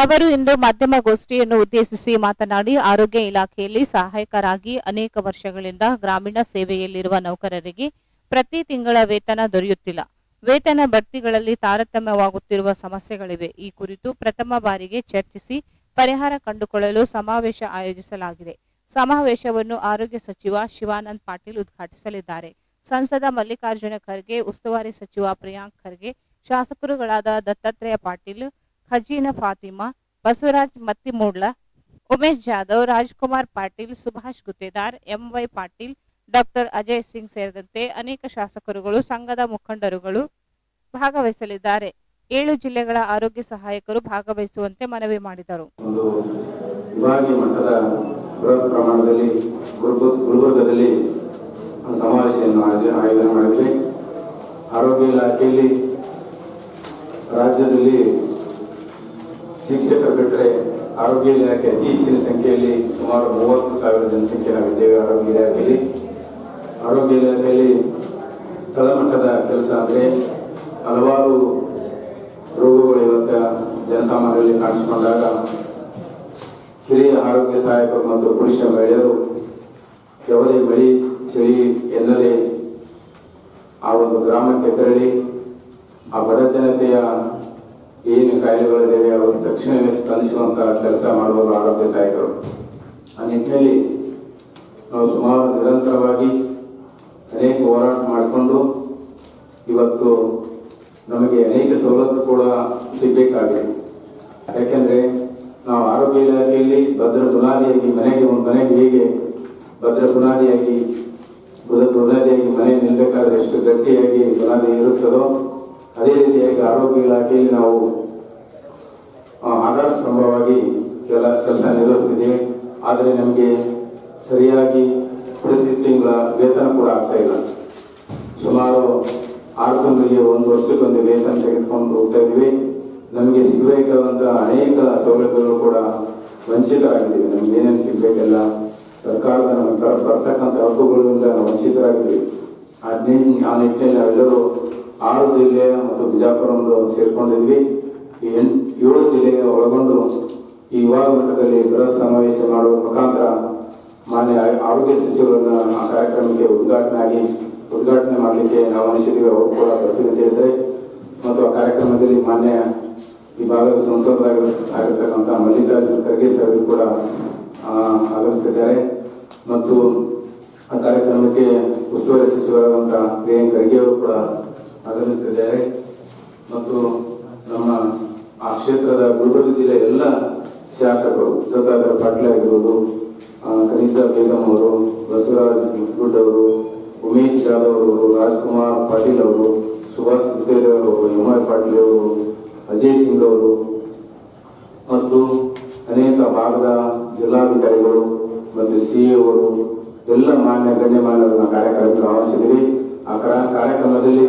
ಅವರು ಇಂದು ಮಾಧ್ಯಮಗೋಷ್ಠಿಯನ್ನು ಉದ್ದೇಶಿಸಿ ಮಾತನಾಡಿ, ಆರೋಗ್ಯ ಇಲಾಖೆಯಲ್ಲಿ ಸಹಾಯಕರಾಗಿ ಅನೇಕ ವರ್ಷಗಳಿಂದ ಗ್ರಾಮೀಣ ಸೇವೆಯಲ್ಲಿರುವ ನೌಕರರಿಗೆ ಪ್ರತಿ ತಿಂಗಳ ವೇತನ ದೊರೆಯುತ್ತಿಲ್ಲ. ವೇತನ ಬಡ್ತಿಗಳಲ್ಲಿ ತಾರತಮ್ಯವಾಗುತ್ತಿರುವ ಸಮಸ್ಯೆಗಳಿವೆ. ಈ ಕುರಿತು ಪ್ರಥಮ ಬಾರಿಗೆ ಚರ್ಚಿಸಿ ಪರಿಹಾರ ಕಂಡುಕೊಳ್ಳಲು ಸಮಾವೇಶ ಆಯೋಜಿಸಲಾಗಿದೆ. ಸಮಾವೇಶವನ್ನು ಆರೋಗ್ಯ ಸಚಿವ ಶಿವಾನಂದ ಪಾಟೀಲ್ ಉದ್ಘಾಟಿಸಲಿದ್ದಾರೆ. ಸಂಸದ ಮಲ್ಲಿಕಾರ್ಜುನ ಖರ್ಗೆ, ಉಸ್ತುವಾರಿ ಸಚಿವ ಪ್ರಿಯಾಂಕ್ ಖರ್ಗೆ, ಶಾಸಕರುಗಳಾದ ದತ್ತಾತ್ರೇಯ ಪಾಟೀಲ್, ಖಜೀನ ಫಾತಿಮಾ, ಬಸವರಾಜ್ ಮತ್ತಿಮೂಡ್ಲ, ಉಮೇಶ್ ಜಾಧವ್, ರಾಜ್ಕುಮಾರ್ ಪಾಟೀಲ್, ಸುಭಾಷ್ ಗುತ್ತೇದಾರ್, MY ಪಾಟೀಲ್, ಡಾಕ್ಟರ್ ಅಜಯ್ ಸಿಂಗ್ ಸೇರಿದಂತೆ ಅನೇಕ ಶಾಸಕರುಗಳು, ಸಂಘದ ಮುಖಂಡರುಗಳು ಭಾಗವಹಿಸಲಿದ್ದಾರೆ. 7 ಜಿಲ್ಲೆಗಳ ಆರೋಗ್ಯ ಸಹಾಯಕರು ಭಾಗವಹಿಸುವಂತೆ ಮನವಿ ಮಾಡಿದರು. ಒಂದು ವಿಭಾಗೀಯ ಮಟ್ಟದ ಬೃಹತ್ ಪ್ರಮಾಣದಲ್ಲಿ ಗುಲ್ಬರ್ಗದಲ್ಲಿ ಸಮಾವೇಶವನ್ನು ಆಯೋಜನೆ ಮಾಡಿದ್ವಿ. ಆರೋಗ್ಯ ಇಲಾಖೆಯಲ್ಲಿ ರಾಜ್ಯದಲ್ಲಿ ಶಿಕ್ಷಕರು ಬಿಟ್ಟರೆ ಆರೋಗ್ಯ ಇಲಾಖೆ ಅತಿ ಹೆಚ್ಚಿನ ಸಂಖ್ಯೆಯಲ್ಲಿ ಸುಮಾರು 30,000 ಜನಸಂಖ್ಯೆ ನಾವಿದ್ದೇವೆ. ಆರೋಗ್ಯ ಇಲಾಖೆಯಲ್ಲಿ ತಳಮಟ್ಟದ ಕೆಲಸ ಅಂದರೆ ಹಲವಾರು ರೋಗಗಳು ಇವತ್ತು ಜನಸಾಮಾನ್ಯರಲ್ಲಿ ಕಾಣಿಸಿಕೊಂಡಾಗ ಹಿರಿಯ ಆರೋಗ್ಯ ಸಹಾಯಕರು ಮತ್ತು ಪುರುಷ ಮಹಿಳೆಯರು ಯಾವುದೇ ಮಳಿ ಚಳಿ ಎಲ್ಲದೆ ಆ ಒಂದು ಗ್ರಾಮಕ್ಕೆ ತೆರಳಿ ಆ ಬಡ ಜನತೆಯ ಏನು ಕಾಯಿಲೆಗಳಿವೆ ಅವರು ತಕ್ಷಣವೇ ಸ್ಪಂದಿಸುವಂತಹ ಕೆಲಸ ಮಾಡುವುದು ಆರೋಗ್ಯ ಸಹಾಯಕರು. ಆ ನಿಟ್ಟಿನಲ್ಲಿ ನಾವು ಸುಮಾರು ನಿರಂತರವಾಗಿ ಅನೇಕ ಹೋರಾಟ ಮಾಡಿಕೊಂಡು ಇವತ್ತು ನಮಗೆ ಅನೇಕ ಸವಲತ್ತು ಕೂಡ ಸಿಗಬೇಕಾಗಿದೆ. ಯಾಕೆಂದ್ರೆ ನಾವು ಆರೋಗ್ಯ ಇಲಾಖೆಯಲ್ಲಿ ಭದ್ರ ಬುನಾದಿಯಾಗಿ ಮನೆಗೆ ಹೇಗೆ ಭದ್ರ ಬುನಾದಿಯಾಗಿ ಮನೆ ನಿಲ್ಲಬೇಕಾದ್ರೆ ಎಷ್ಟು ಗಟ್ಟಿಯಾಗಿ ಬುನಾದಿ ಇರುತ್ತದೋ ಅದೇ ರೀತಿಯಾಗಿ ಆರೋಗ್ಯ ಇಲಾಖೆಯಲ್ಲಿ ನಾವು ಆಧಾರ ಸ್ತಂಭವಾಗಿ ಕೆಲಸ ನಿರ್ವಹಿಸ್ತಿದ್ದೇವೆ. ಆದರೆ ನಮಗೆ ಸರಿಯಾಗಿ ಪ್ರತಿ ತಿಂಗಳ ವೇತನ ಕೂಡ ಆಗ್ತಾ ಇಲ್ಲ. ಸುಮಾರು 6 ತಿಂಗಳಿಗೆ 1 ವರ್ಷಕ್ಕೊಂದು ವೇತನ ತೆಗೆದುಕೊಂಡು ಹೋಗ್ತಾ ಇದ್ದೀವಿ. ನಮಗೆ ಸಿಗಬೇಕಾದಂತಹ ಅನೇಕ ಸೌಲಭ್ಯಗಳು ಕೂಡ ವಂಚಿತರಾಗಿದ್ದೀವಿ. ನಮ್ಗೆ ಏನೇನು ಸಿಗಬೇಕೆಲ್ಲ ಸರ್ಕಾರದ ನಮಗೆ ಬರ್ತಕ್ಕಂಥ ಹಕ್ಕುಗಳಿಂದ ವಂಚಿತರಾಗಿದ್ದೀವಿ. ಆ ನಿಟ್ಟಿನಲ್ಲಿ ನಾವೆಲ್ಲರೂ 6 ಜಿಲ್ಲೆ ಮತ್ತು ಬಿಜಾಪುರ ಸೇರ್ಕೊಂಡಿದ್ವಿ. ಈ 7 ಜಿಲ್ಲೆಗೆ ಒಳಗೊಂಡು ಈ ವಿಭಾಗ ಮಟ್ಟದಲ್ಲಿ ಬೃಹತ್ ಸಮಾವೇಶ ಮಾಡುವ ಮುಖಾಂತರ ಮಾನ್ಯ ಆರೋಗ್ಯ ಸಚಿವರನ್ನ ಆ ಕಾರ್ಯಕ್ರಮಕ್ಕೆ ಉದ್ಘಾಟನೆ ಮಾಡಲಿಕ್ಕೆ ನಾವು ಅನಿಸಿದ್ದೀವಿ. ಅವರು ಕೂಡ ಪ್ರತಿನಿಧಿ ಇದ್ದಾರೆ ಮತ್ತು ಆ ಕಾರ್ಯಕ್ರಮದಲ್ಲಿ ಮಾನ್ಯ ಈ ಭಾಗದ ಸಂಸದರಾಗಿರ್ತಕ್ಕಂಥ ಮಲ್ಲಿಕಾರ್ಜುನ ಖರ್ಗೆ ಸರ್ ಕೂಡ ಆಗಮಿಸುತ್ತಿದ್ದಾರೆ ಮತ್ತು ಆ ಕಾರ್ಯಕ್ರಮಕ್ಕೆ ಉಸ್ತುವಾರಿ ಸಚಿವರಾದಂತಹ ಪ್ರಿಯಾಂಕ್ ಖರ್ಗೆ ಅವರು ಕೂಡ ಆಗಮಿಸುತ್ತಿದ್ದಾರೆ ಮತ್ತು ನಮ್ಮ ಆ ಕ್ಷೇತ್ರದ ಗುಲ್ಬರ್ಗ ಜಿಲ್ಲೆಯ ಎಲ್ಲ ಶಾಸಕರು ಗಂಗಾಧರ ಪಾಟೀಲ್ ಆಗಿರ್ಬೋದು, ಕನಿಷ್ಠ ಬೇಗಂ ಅವರು, ಬಸವರಾಜ್ ಗುಡ್ ಅವರು, ಉಮೇಶ್ ಜಾಧವ್ ಅವರು, ರಾಜ್ಕುಮಾರ್ ಪಾಟೀಲ್ ಅವರು, ಸುಭಾಷ್ ಗುತ್ತೇರಿ ಅವರು, ಹಿಮಾಯ್ ಪಾಟೀಲ್ ಅವರು, ಅಜಯ್ ಸಿಂಗ್ ಅವರು ಮತ್ತು ಅನೇಕ ಭಾಗದ ಜಿಲ್ಲಾಧಿಕಾರಿಗಳು ಮತ್ತು ಸಿಇಒ ಅವರು ಎಲ್ಲ ಮಾನ್ಯ ಗಣ್ಯಮಾನ್ಯರ ಕಾರ್ಯಕ್ರಮಕ್ಕೆ ಆಹ್ವಾನಿಸಿದ್ದೀರಿ. ಆ ಕಾರ್ಯಕ್ರಮದಲ್ಲಿ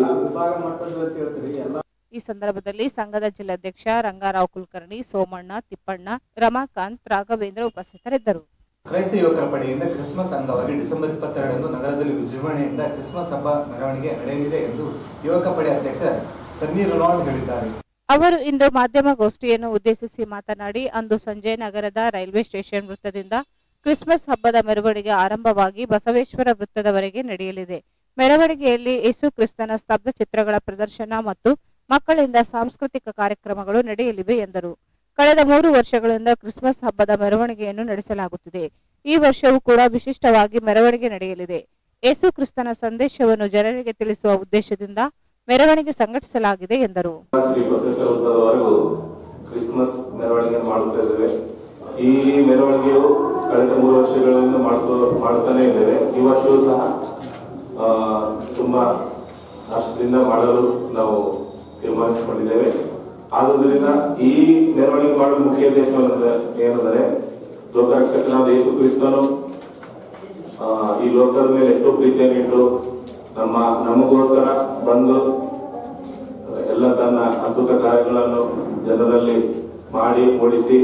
ಈ ಸಂದರ್ಭದಲ್ಲಿ ಸಂಘದ ಜಿಲ್ಲಾಧ್ಯಕ್ಷ ರಂಗಾರಾವ್ ಕುಲಕರ್ಣಿ, ಸೋಮಣ್ಣ, ತಿಪ್ಪಣ್ಣ, ರಮಾಕಾಂತ್, ರಾಘವೇಂದ್ರ ಉಪಸ್ಥಿತರಿದ್ದರು. ಕ್ರೈಸ್ತ ಯುವಕರ ಪಡೆಯಿಂದ ಕ್ರಿಸ್ಮಸ್ ಅಂಗವಾಗಿ ಡಿಸೆಂಬರ್ 22ರಂದು ನಗರದಲ್ಲಿ ವಿಜೃಂಭಣೆಯಿಂದ ಕ್ರಿಸ್ಮಸ್ ಹಬ್ಬ ಮೆರವಣಿಗೆ ನಡೆಯಲಿದೆ ಎಂದು ಯುವಕ ಪಡೆ ಅಧ್ಯಕ್ಷ ಸನ್ನಿ ರೊನಾಲ್ಡ್ ಹೇಳಿದ್ದಾರೆ. ಅವರು ಇಂದು ಮಾಧ್ಯಮಗೋಷ್ಠಿಯನ್ನು ಉದ್ದೇಶಿಸಿ ಮಾತನಾಡಿ, ಅಂದು ಸಂಜೆ ನಗರದ ರೈಲ್ವೆ ಸ್ಟೇಷನ್ ವೃತ್ತದಿಂದ ಕ್ರಿಸ್ಮಸ್ ಹಬ್ಬದ ಮೆರವಣಿಗೆ ಆರಂಭವಾಗಿ ಬಸವೇಶ್ವರ ವೃತ್ತದವರೆಗೆ ನಡೆಯಲಿದೆ. ಮೆರವಣಿಗೆಯಲ್ಲಿ ಯೇಸು ಕ್ರಿಸ್ತನ ಸ್ತಬ್ಧ ಚಿತ್ರಗಳ ಪ್ರದರ್ಶನ ಮತ್ತು ಮಕ್ಕಳಿಂದ ಸಾಂಸ್ಕೃತಿಕ ಕಾರ್ಯಕ್ರಮಗಳು ನಡೆಯಲಿವೆ ಎಂದರು. ಕಳೆದ 3 ವರ್ಷಗಳಿಂದ ಕ್ರಿಸ್ಮಸ್ ಹಬ್ಬದ ಮೆರವಣಿಗೆಯನ್ನು ನಡೆಸಲಾಗುತ್ತಿದೆ. ಈ ವರ್ಷವೂ ಕೂಡ ವಿಶಿಷ್ಟವಾಗಿ ಮೆರವಣಿಗೆ ನಡೆಯಲಿದೆ. ಯೇಸು ಕ್ರಿಸ್ತನ ಸಂದೇಶವನ್ನು ಜನರಿಗೆ ತಿಳಿಸುವ ಉದ್ದೇಶದಿಂದ ಮೆರವಣಿಗೆ ಸಂಘಟಿಸಲಾಗಿದೆ ಎಂದರು. ಕ್ರಿಸ್ಮಸ್ ಮೆರವಣಿಗೆ ಮಾಡುತ್ತಿದ್ದೇವೆ. ಈ ಮೆರವಣಿಗೆಯು ಕಳೆದ 3 ವರ್ಷಗಳಿಂದ ಮಾಡುತ್ತಾನೆ ಇದ್ದೇವೆ. ಈ ವರ್ಷವೂ ಸಹ ತುಂಬಾ ರಾಷ್ಟ್ರದಿಂದ ಮಾಡಲು ನಾವು ತೀರ್ಮಾನಿಸಿಕೊಂಡಿದ್ದೇವೆ. ಆದುದರಿಂದ ಈ ಮೆರವಣಿಗೆ ಮಾಡುವ ಮುಖ್ಯ ಉದ್ದೇಶ ಏನೆಂದರೆ, ಲೋಕರಕ್ಷಕನಾದ ಯೇಸು ಕ್ರಿಸ್ತನು ಈ ಲೋಕದ ಮೇಲೆ ಎಷ್ಟು ಪ್ರೀತಿಯನ್ನು ಇಟ್ಟು ನಮಗೋಸ್ಕರ ಬಂದು ಎಲ್ಲ ತನ್ನ ಅದ್ಭುತ ಕಾರ್ಯಗಳನ್ನು ಜನರಲ್ಲಿ ಮಾಡಿ ಮೂಡಿಸಿ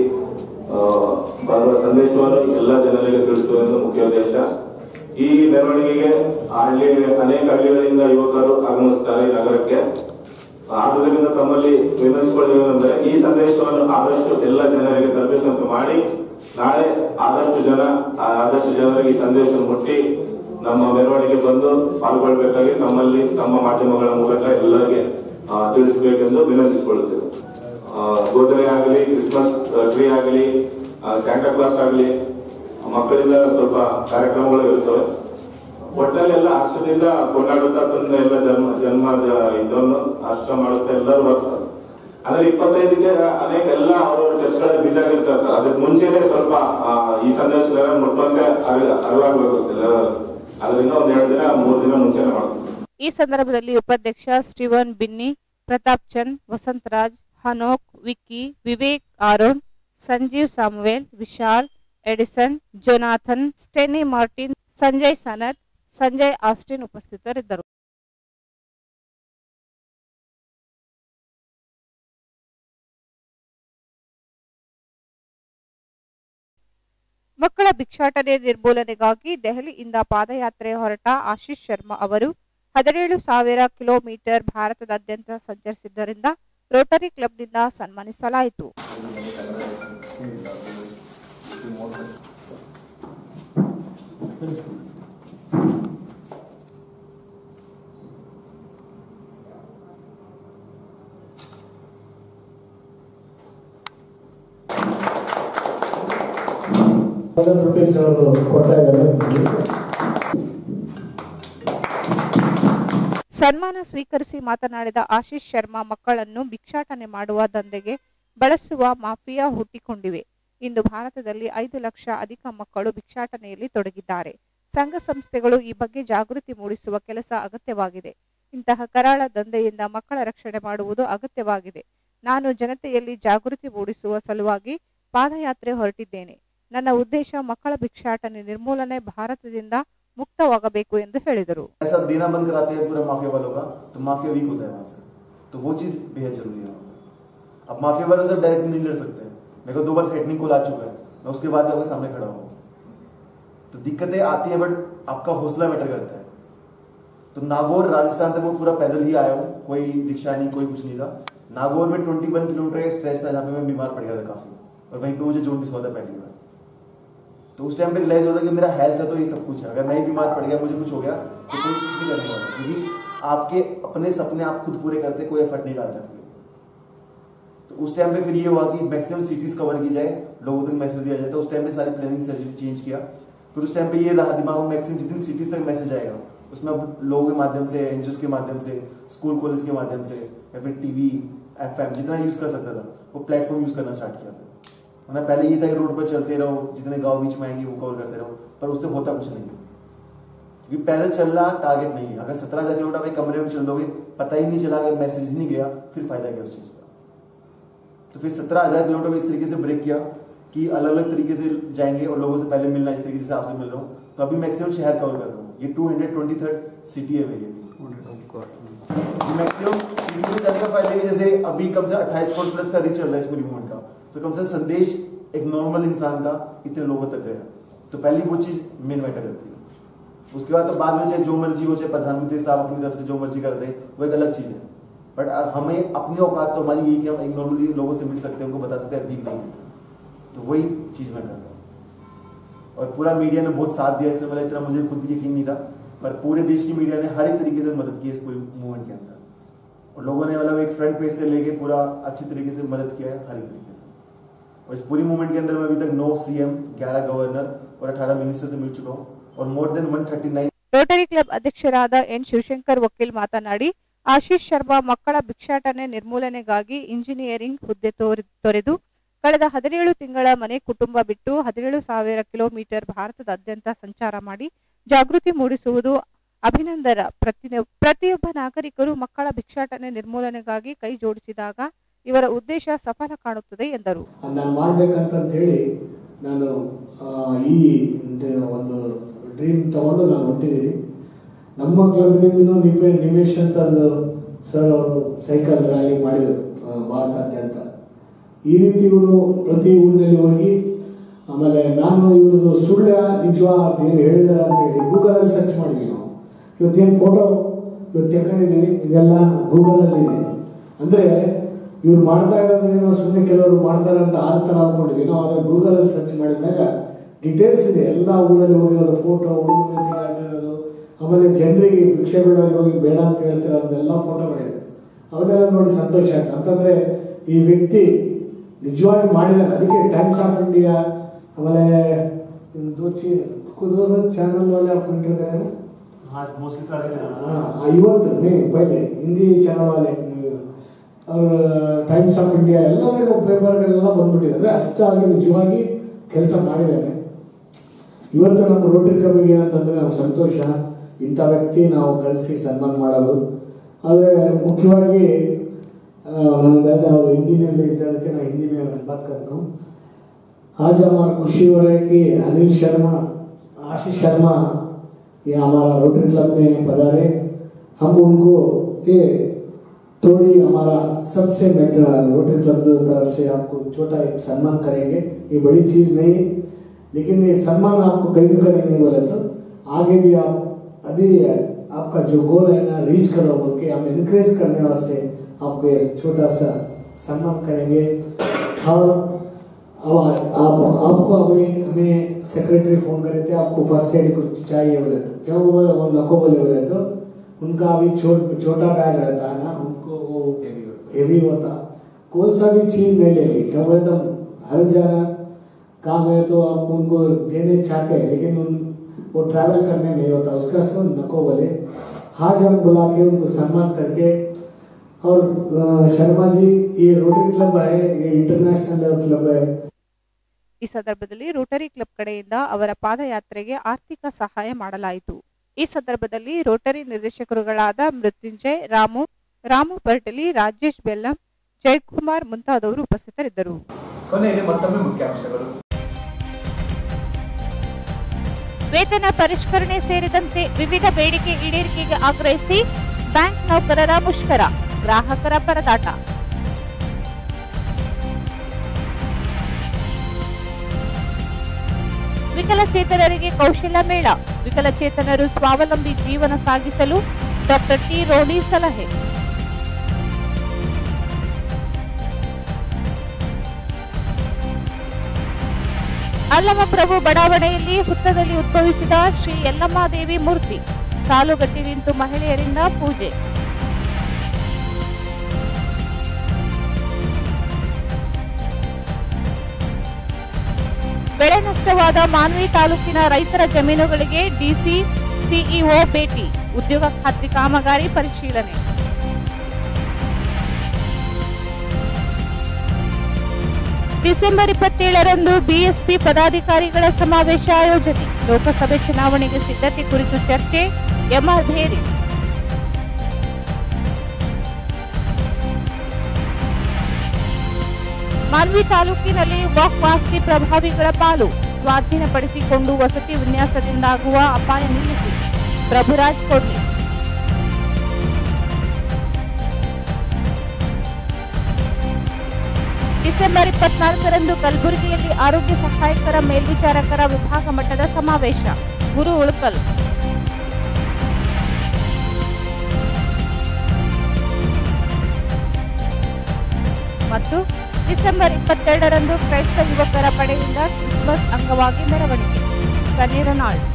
ಬರುವ ಸಂದೇಶವನ್ನು ಎಲ್ಲ ಜನರಿಗೆ ತಿಳಿಸುವುದು ಮುಖ್ಯ ಉದ್ದೇಶ. ಈ ಮೆರವಣಿಗೆಗೆ ಅನೇಕ ಹಳ್ಳಿಗಳಿಂದ ಯುವಕರು ಆಗಮಿಸುತ್ತಾರೆ ನಗರಕ್ಕೆ. ಆದುದರಿಂದ ತಮ್ಮಲ್ಲಿ ವಿನಂತಿಸಿಕೊಳ್ಳುವುದೆಂದರೆ, ಈ ಸಂದೇಶವನ್ನು ಆದಷ್ಟು ಎಲ್ಲ ಜನರಿಗೆ ತಲುಪಿಸುವಂತೆ ಮಾಡಿ ನಾಳೆ ಆದಷ್ಟು ಜನರಿಗೆ ಈ ಸಂದೇಶವನ್ನು ಮುಟ್ಟಿ ನಮ್ಮ ಮೆರವಣಿಗೆ ಬಂದು ಪಾಲ್ಗೊಳ್ಳಬೇಕಾಗಿ ತಮ್ಮ ಮಾಧ್ಯಮಗಳ ಮೂಲಕ ಎಲ್ಲರಿಗೆ ತಿಳಿಸಬೇಕೆಂದು ವಿನಂತಿಸಿಕೊಳ್ಳುತ್ತೇವೆ. ಗೋಧನೆ ಆಗಲಿ, ಕ್ರಿಸ್ಮಸ್ ಟ್ರೀ ಆಗಲಿ, ಸ್ಯಾಂಟಾ ಕ್ಲಾಸ್ ಆಗಲಿ, ಮಕ್ಕಳಿಂದ ಸ್ವಲ್ಪ ಕಾರ್ಯಕ್ರಮಗಳು ಇರುತ್ತವೆ. ಒಟ್ಟಲ್ಲಿ ಎಲ್ಲ ಹರ್ಷದಿಂದ ಕೊಂಡಾಡುತ್ತಾ ತಂದ ಎಲ್ಲ ಜನ್ಮದ ಇದನ್ನು ಹರ್ಷ ಮಾಡುತ್ತಾ ಎಲ್ಲರೂ ಬರ್ತಾರೆ. ಅಂದ್ರೆ 25ಕ್ಕೆ ಅನೇಕ ಎಲ್ಲ ಅವರವರ ಚರ್ಚ್ಗಳಲ್ಲಿ ಬಿಸಿ ಆಗಿರ್ತಾರೆ. ಅದಕ್ಕೆ ಮುಂಚೆನೆ ಸ್ವಲ್ಪ ಈ ಸಂದೇಶ ಮುಟ್ಟುವಂತೆ ಅರಿವಾಗಬೇಕು. ಅದರಿಂದ 1-2 ದಿನ 3 ದಿನ ಮುಂಚೆನೆ ಮಾಡ್ತಾರೆ. ಈ ಸಂದರ್ಭದಲ್ಲಿ ಉಪಾಧ್ಯಕ್ಷ Steven Binny, Pratap Chand, Vasantraj, Hanok, Vicky, Vivek, Aaron, Sanjeev Samuel, Vishal, Edison, Jonathan, Stany Martin, Sanjay Sanath, Sanjay Austin ಉಪಸ್ಥಿತರಿದ್ದರು. ಮಕ್ಕಳ ಭಿಕ್ಷಾಟನೆ ನಿರ್ಮೂಲನೆಗಾಗಿ ದೆಹಲಿಯಿಂದ ಪಾದಯಾತ್ರೆ ಹೊರಟ ಆಶೀಶ್ ಶರ್ಮಾ ಅವರು 17,000 ಕಿಲೋಮೀಟರ್ ಭಾರತದಾದ್ಯಂತ ಸಂಚರಿಸಿದ್ದರಿಂದ ರೋಟರಿ ಕ್ಲಬ್ನಿಂದ ಸನ್ಮಾನಿಸಲಾಯಿತು. ಸನ್ಮಾನ ಸ್ವೀಕರಿಸಿ ಮಾತನಾಡಿದ ಆಶೀಶ್ ಶರ್ಮಾ, ಮಕ್ಕಳನ್ನು ಭಿಕ್ಷಾಟನೆ ಮಾಡುವ ದಂಧೆಗೆ ಬಳಸುವ ಮಾಫಿಯಾ ಹುಟ್ಟಿಕೊಂಡಿವೆ. ಇಂದು ಭಾರತದಲ್ಲಿ 5 ಲಕ್ಷ ಅಧಿಕ ಮಕ್ಕಳು ಭಿಕ್ಷಾಟನೆಯಲ್ಲಿ ತೊಡಗಿದ್ದಾರೆ. ಸಂಘ ಸಂಸ್ಥೆಗಳು ಈ ಬಗ್ಗೆ ಜಾಗೃತಿ ಮೂಡಿಸುವ ಕೆಲಸ ಅಗತ್ಯವಾಗಿದೆ. ಇಂತಹ ಕರಾಳ ದಂಧೆಯಿಂದ ಮಕ್ಕಳ ರಕ್ಷಣೆ ಮಾಡುವುದು ಅಗತ್ಯವಾಗಿದೆ. ನಾನು ಜನತೆಯಲ್ಲಿ ಜಾಗೃತಿ ಮೂಡಿಸುವ ಸಲುವಾಗಿ ಪಾದಯಾತ್ರೆ ಹೊರಟಿದ್ದೇನೆ. ನನ್ನ ಉದ್ದೇಶ ಮಕ್ಕಳ ಭಿಕ್ಷಾಟನೆ ನಿರ್ಮೂಲನೆ ಭಾರತದಿಂದ ಮುಕ್ತವಾಗಬೇಕು ಎಂದು ಹೇಳಿದರು. ऐसा देना बंद कराते हैं पूरा माफिया वालों का, तो माफिया वीक होता है वहां से, तो वो चीज बेहद जरूरी है. अब माफिया वालों से डायरेक्ट नहीं लड़ सकते. मेरे को 2 बार थ्रेटनिंग कॉल आ चुका है, मैं उसके बाद आपके सामने खड़ा हूँ. तो दिक्कतें आती है, बट आपका हौसला मैटर करता है. तो नागौर राजस्थान तक वो पूरा पैदल ही आया हूँ, कोई रिक्शा नहीं, कोई कुछ नहीं था. नागौर में 21 किलोमीटर का स्ट्रेच था, जहाँ पे मैं बीमार पड़ गया था काफी, और वहीं पे मुझे जॉन्डिस हुआ था पहली बार. तो उस टाइम पे रियलाइज होता कि मेरा हेल्थ है तो ये सब कुछ है. अगर मैं ही बीमार पड़ गया, मुझे कुछ हो गया, तो कोई कुछ नहीं करने वाला, क्योंकि आपके अपने सपने आप खुद पूरे करते, कोई एफर्ट नहीं डालता. तो उस टाइम पे फिर ये हुआ कि मैक्सिमम सिटीज कवर की जाए, लोगों तक मैसेज दिया जाए. तो उस टाइम पे सारी प्लानिंग सर्जरी चेंज किया. फिर उस टाइम पे ये रहा दिमाग में, मैक्सिमम जितनी सिटीज तक मैसेज आएगा उसमें अब लोगों के माध्यम से, एनजीओ के माध्यम से, स्कूल कॉलेज के माध्यम से, या फिर टीवी, FM जितना यूज कर सकता था वो प्लेटफॉर्म यूज करना स्टार्ट किया. वरना पहले ये था कि रोड पर चलते रहो, जितने गांव बीच में आएंगे वो कवर करते रहो, पर उससे होता कुछ नहीं है क्योंकि पैदल चलना टारगेट नहीं है। अगर 17,000 किलोमीटर आप एक कमरे में चल दोगे, पता ही नहीं चला, अगर मैसेज नहीं गया, फिर फायदा क्या उस चीज का। तो फिर 17,000 किलोमीटर को इस तरीके से ब्रेक किया कि अलग अलग तरीके से जाएंगे और लोगों से पहले मिलना, इस तरीके से आपसे मिल रहा हूँ। तो अभी मैक्सिमम शहर कवर कर रहा हूँ। ये 223rd सिटी है मेरी। मैक्सिमम सिटी में जाने का फायदा है, जैसे अभी कम से 28 करोड़ प्लस का रीच चल रहा है इस पूरी मूवमेंट का, तो कम से संदेश एक नॉर्मल इंसान का इतने लोगों तक गया। तो पहली वो चीज मेन मैटर करती है। उसके बाद तो बाद में चाहे जो मर्जी हो, चाहे प्रधानमंत्री साहब अपनी तरफ से जो मर्जी कर दे, वो एक अलग चीज है। बट हमें अपनी औकात तो हमारी यही कि हम एक नॉर्मली लोगों से मिल सकते हैं, उनको बता सकते हैं वीक नहीं है। तो वही चीज मैं कर रहा हूँ और पूरा मीडिया ने बहुत साथ दिया। इससे पहले इतना मुझे खुद यकीन नहीं था, पर पूरे देश की मीडिया ने हर एक तरीके से मदद की इस पूरी मूवमेंट के अंदर, और लोगों ने मतलब एक फ्रंट पेज से लेके पूरा अच्छी तरीके से मदद किया है हर एक तरीके से। और इस पूरी मूवमेंट के अंदर मैं अभी तक 9 CM, 11 गवर्नर और 18 मिनिस्टर से मिल चुका हूँ और मोर देन 139। ರೋಟರಿ ಕ್ಲಬ್ ಅಧ್ಯಕ್ಷರಾದ ಎನ್ ಶಿವಶಂಕರ್ ವಕೀಲ್ ಮಾತನಾಡಿ, ಆಶೀಶ್ ಶರ್ಮಾ ಮಕ್ಕಳ ಭಿಕ್ಷಾಟನೆ ನಿರ್ಮೂಲನೆಗಾಗಿ ಇಂಜಿನಿಯರಿಂಗ್ ಹುದ್ದೆ ತೊರೆದು ಕಳೆದ 17 ತಿಂಗಳ ಮನೆ ಕುಟುಂಬ ಬಿಟ್ಟು 17,000 ಕಿಲೋಮೀಟರ್ ಭಾರತದಾದ್ಯಂತ ಸಂಚಾರ ಮಾಡಿ ಜಾಗೃತಿ ಮೂಡಿಸುವುದು ಅಭಿನಂದನ. ಪ್ರತಿಯೊಬ್ಬ ನಾಗರಿಕರು ಮಕ್ಕಳ ಭಿಕ್ಷಾಟನೆ ನಿರ್ಮೂಲನೆಗಾಗಿ ಕೈ ಜೋಡಿಸಿದಾಗ ಇವರ ಉದ್ದೇಶ ಸಫಲ ಕಾಣುತ್ತದೆ ಎಂದರು. ನಾನು ಮಾಡಬೇಕಂತ ಹೇಳಿ ನಾನು ಈ ಒಂದು ಡ್ರೀಮ್ ತಗೊಂಡು ನಾನು ಹೊಂಟಿದ್ದೀನಿ. ನಮ್ಮ ಕ್ಲಬ್ನಿಂದನೂ ನಿಮೇಶ್ ಅಂತ ಸರ್ ಅವರು ಸೈಕಲ್ ರ್ಯಾಲಿ ಮಾಡಿದರು ಭಾರತಾದ್ಯಂತ. ಈ ರೀತಿ ಇವರು ಪ್ರತಿ ಊರಿನಲ್ಲಿ ಹೋಗಿ, ಆಮೇಲೆ ನಾನು ಇವ್ರದ್ದು ಸುಳ್ಳ ನಿಜವಾ ಏನು ಹೇಳಿದಾರೆ ಅಂತ ಹೇಳಿ ಗೂಗಲಲ್ಲಿ ಸರ್ಚ್ ಮಾಡಿದ್ವಿ. ನಾವು ಇವತ್ತೇನು ಫೋಟೋ ಇವತ್ತು ತಗೊಂಡಿದ್ದೀವಿ, ಇದೆಲ್ಲ ಗೂಗಲಲ್ಲಿ ಇದೆ. ಅಂದರೆ ಇವ್ರು ಮಾಡ್ತಾ ಇರೋದೇನೋ ಸುಮ್ಮನೆ ಕೆಲವರು ಮಾಡ್ತಾರೆ ಅಂತ ಆ ಥರ ಅಂದ್ಕೊಂಡಿದ್ವಿ. ನಾವು ಅದನ್ನು ಗೂಗಲಲ್ಲಿ ಸರ್ಚ್ ಮಾಡಿದಾಗ ಡೀಟೇಲ್ಸ್ ಇದೆ. ಎಲ್ಲ ಊರಲ್ಲಿ ಹೋಗಿರೋದು ಫೋಟೋ, ಹುಡುಗರ ಜೊತೆಗೆ ಆಡಿರೋದು, ಆಮೇಲೆ ಜನರಿಗೆ ಭಿಕ್ಷೆ ಬೇಡಲ್ಲಿ ಹೋಗಿ ಬೇಡ ಅಂತ ಹೇಳ್ತಾರೆ, ಅದೆಲ್ಲ ಫೋಟೋಗಳಿದೆ. ಅವನ್ನೆಲ್ಲ ನೋಡಿ ಸಂತೋಷ ಆಯ್ತು. ಅಂತಂದರೆ ಈ ವ್ಯಕ್ತಿ ನಿಜವಾಗಿ ಮಾಡಿದ್ದಾರೆ. ಅದಕ್ಕೆ ಟೈಮ್ಸ್ ಆಫ್ ಇಂಡಿಯಾ, ಆಮೇಲೆ ಚಾನಲ್ वाले आप इंटरव्यू है ना, हाँ मोस्टली सारे ಇವತ್ತು पहले ಹಿಂದಿ ಚಾನಲ್ वाले और ಟೈಮ್ಸ್ ಆಫ್ ಇಂಡಿಯಾ ಎಲ್ಲರಿಗೂ ಪೇಪರ್ಗಳೆಲ್ಲ ಬಂದ್ಬಿಟ್ಟಿದ್ದಾರೆ. ಅಷ್ಟಾಗಿ ನಿಜವಾಗಿ ಕೆಲಸ ಮಾಡಿದ್ದಾರೆ. ಇವತ್ತು ನಮ್ಮ ರೋಟರಿ ಕ್ಲಬ್ಗೆ ಏನಂತಂದರೆ ನಾವು ಸಂತೋಷ, ಇಂಥ ವ್ಯಕ್ತಿ ನಾವು ಕರೆಸಿ ಸನ್ಮಾನ ಮಾಡೋದು. ಆದರೆ ಮುಖ್ಯವಾಗಿ ನಮ್ಮ ದಾದ ಅವರು हिंदी इधर ना हिंदी में बात करता हूँ. आज हमारा खुशी हो रहा है कि अनिल शर्मा, आशीष शर्मा ये हमारा रोटरी क्लब में पधारे. हम उनको ये थोड़ी हमारा सबसे रोटरी क्लब की तरफ से आपको छोटा एक सम्मान करेंगे. ये बड़ी चीज़ नहीं, लेकिन ये सम्मान आपको कहीं करेंगे बोले तो आगे भी आप अभी आपका जो गोल है ना रीच करो बोल के हम इनक्रेज करने वास्ते आपको ये छोटा सा सम्मान करेंगे. और आपको हमें सेक्रेटरी फोन करे थे, आपको फर्स्ट एड कुछ चाहिए बोले तो क्यों बोले वो नको बोले तो उनका अभी छोटा बैग रहता है ना, उनको वो हेवी होता, कौन सा भी चीज़ नहीं लेगी. क्यों बोले तो हर जगह काम है तो आप उनको देने चाहते हैं, लेकिन वो ट्रैवल करने नहीं होता, उसका सब नको बोले. आज हम बुला के उनको सम्मान करके. और शर्मा जी ये रोटरी क्लब है, ये इंटरनेशनल क्लब है. ಈ ಸಂದರ್ಭದಲ್ಲಿ ರೋಟರಿ ಕ್ಲಬ್ ಕಡೆಯಿಂದ ಅವರ ಪಾದಯಾತ್ರೆಗೆ ಆರ್ಥಿಕ ಸಹಾಯ ಮಾಡಲಾಯಿತು. ಈ ಸಂದರ್ಭದಲ್ಲಿ ರೋಟರಿ ನಿರ್ದೇಶಕರುಗಳಾದ ಮೃತ್ಯುಂಜಯ್, ರಾಮು ಪರ್ಟಲಿ, ರಾಜೇಶ್ ಬೆಲ್ಲಂ, ಜಯಕುಮಾರ್ ಮುಂತಾದವರು ಉಪಸ್ಥಿತರಿದ್ದರು. ಕೊನೆಯಲ್ಲಿ ಮತ್ತೊಮ್ಮೆ ಮುಖ್ಯಾಂಶಗಳು. ವೇತನ ಪರಿಷ್ಕರಣೆ ಸೇರಿದಂತೆ ವಿವಿಧ ಬೇಡಿಕೆ ಈಡೇರಿಕೆಗೆ ಆಗ್ರಹಿಸಿ ಬ್ಯಾಂಕ್ ನೌಕರರ ಮುಷ್ಕರ, ಗ್ರಾಹಕರ ಪರದಾಟ. ವಿಕಲಚೇತನರಿಗೆ ಕೌಶಲ್ಯ ಮೇಳ, ವಿಕಲಚೇತನರು ಸ್ವಾವಲಂಬಿ ಜೀವನ ಸಾಗಿಸಲು ಡಾಕ್ಟರ್ ಟಿ ರೋಡಿ ಸಲಹೆ. ಅಲ್ಲಮಪ್ರಭು ಬಡಾವಣೆಯಲ್ಲಿ ಹುತ್ತದಲ್ಲಿ ಉದ್ಭವಿಸಿದ ಶ್ರೀ ಯಲ್ಲಮ್ಮಾದೇವಿ ಮೂರ್ತಿ, ಸಾಲುಗಟ್ಟಿ ನಿಂತು ಮಹಿಳೆಯರಿಂದ ಪೂಜೆ. ಬೆಳೆ ನಷ್ಟವಾದ ಮಾನ್ವಿ ತಾಲೂಕಿನ ರೈತರ ಜಮೀನುಗಳಿಗೆ ಡಿಸಿ ಸಿಇಒ ಭೇಟಿ, ಉದ್ಯೋಗ ಖಾತ್ರಿ ಕಾಮಗಾರಿ ಪರಿಶೀಲನೆ. ಡಿಸೆಂಬರ್ 27ರಂದು ಬಿಎಸ್ಪಿ ಪದಾಧಿಕಾರಿಗಳ ಸಮಾವೇಶ ಆಯೋಜನೆ. ಲೋಕಸಭೆ ಚುನಾವಣೆಗೆ ಸಿದ್ಧತೆ ಕುರಿತು ಚರ್ಚೆ. ಎಂಆರ್ ಭೇರಿ. ಮಾನ್ವಿ ತಾಲೂಕಿನಲ್ಲಿ ವಕ್ಫ್ ಆಸ್ತಿ ಪ್ರಭಾವಿಗಳ ಪಾಲು. ಸ್ವಾಧೀನಪಡಿಸಿಕೊಂಡು ವಸತಿ ವಿನ್ಯಾಸದಿಂದಾಗುವ ಅಪಾಯ ನಿಲ್ಲಿಸಿ. ಪ್ರಭುರಾಜ್ ಕೊಡ್ಲಿ. ಡಿಸೆಂಬರ್ 24ರಂದು ಕಲಬುರಗಿಯಲ್ಲಿ ಆರೋಗ್ಯ ಸಹಾಯಕರ ಮೇಲ್ವಿಚಾರಕರ ವಿಭಾಗ ಮಟ್ಟದ ಸಮಾವೇಶ. ಗುರು ಉಳ್ಕಲ್. ಮತ್ತು ಡಿಸೆಂಬರ್ 22ರಂದು ಕ್ರೈಸ್ತ ಯುವಕರ ಪಡೆಯಿಂದ ಕ್ರಿಸ್ಮಸ್ ಅಂಗವಾಗಿ ಮೆರವಣಿಗೆ. ಸನ್ನಿ ರೊನಾಲ್ಡ್.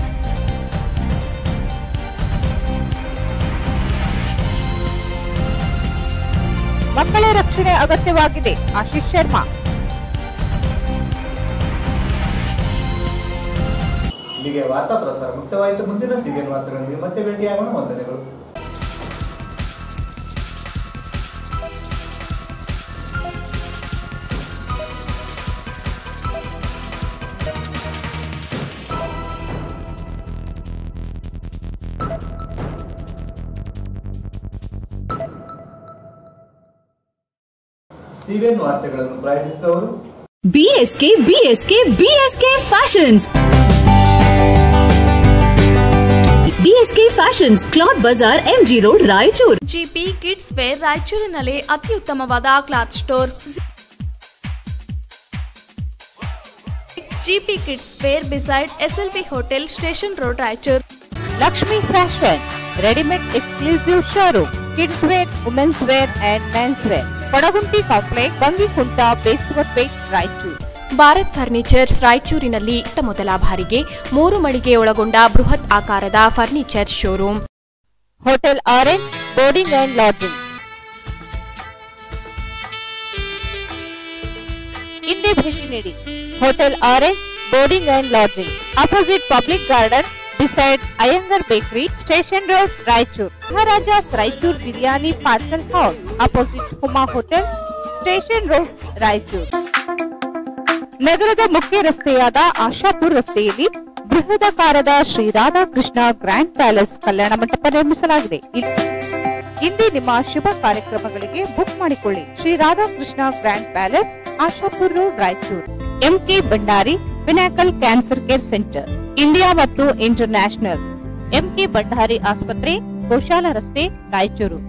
ಮಕ್ಕಳ ರಕ್ಷಣೆ ಅಗತ್ಯವಾಗಿದೆ. ಆಶೀಶ್ ಶರ್ಮಾ. ಇಲ್ಲಿಗೆ ವಾರ್ತಾ ಪ್ರಸಾರ ಮುಕ್ತವಾಯಿತು. ಮುಂದಿನ ಸಿಬಿಎನ್ ವಾರ್ತೆಗಳೊಂದಿಗೆ ಮತ್ತೆ ಭೇಟಿಯಾಗೋಣ. ವಂದನೆಗಳು. ಸಿಬಿಎನ್ ವಾರ್ತೆಗಳನ್ನು ಪ್ರಾಯೋಜಿಸಿದವರು BSK fashions. BSK fashions, cloth Bazaar, MG road, Raichur. GP kids wear ರಾಯಚೂರಿನಲ್ಲಿ ಅತ್ಯುತ್ತಮವಾದ cloth store. GP kids wear beside SLV hotel, station road, Raichur. Lakshmi fashion, readymade exclusive showroom. Kids wear, women's wear and men's wear. Kodagunti complex, Bangikunta, Beswar Pet, Raichur. Bharat furnitures ರಾಯಚೂರಿನಲ್ಲಿ ಮೊದಲ ಬಾರಿಗೆ 3 ಮಳಿಗೆ ಒಳಗೊಂಡ ಬೃಹತ್ ಆಕಾರದ furniture showroom. Hotel orange boarding and lodging. ಇಂದೇ ಭೇಟಿ ನೀಡಿ. Hotel orange boarding and lodging, opposite public garden, beside Iyengar Bakery, Station Road, Raichur. Maharajas Raichur Biryani Parcel House, opposite Huma Hotel, Station Road, Raichur. ನಗರದ ಮುಖ್ಯ ರಸ್ತೆಯಾದ ಆಶಾಪುರ ರಸ್ತೆಯಲ್ಲಿ ಬೃಹದಾಕಾರದ Shri Radhakrishna grand palace ಕಲ್ಯಾಣ ಮಂಟಪ ನಿರ್ಮಿಸಲಾಗಿದೆ. ಇಂದೇ ನಿಮ್ಮ ಶುಭ ಕಾರ್ಯಕ್ರಮಗಳಿಗೆ ಬುಕ್ ಮಾಡಿಕೊಳ್ಳಿ. Shri Radhakrishna grand palace, Ashapura road, Raichur. MK Bhandari pinnacle cancer care centre, India ಮತ್ತು ಇಂಟರ್ನ್ಯಾಷನಲ್. ಎಂಕೆ ಭಂಡಾರಿ ಆಸ್ಪತ್ರೆ, ಗೋಶಾಲ ರಸ್ತೆ, ರಾಯಚೂರು.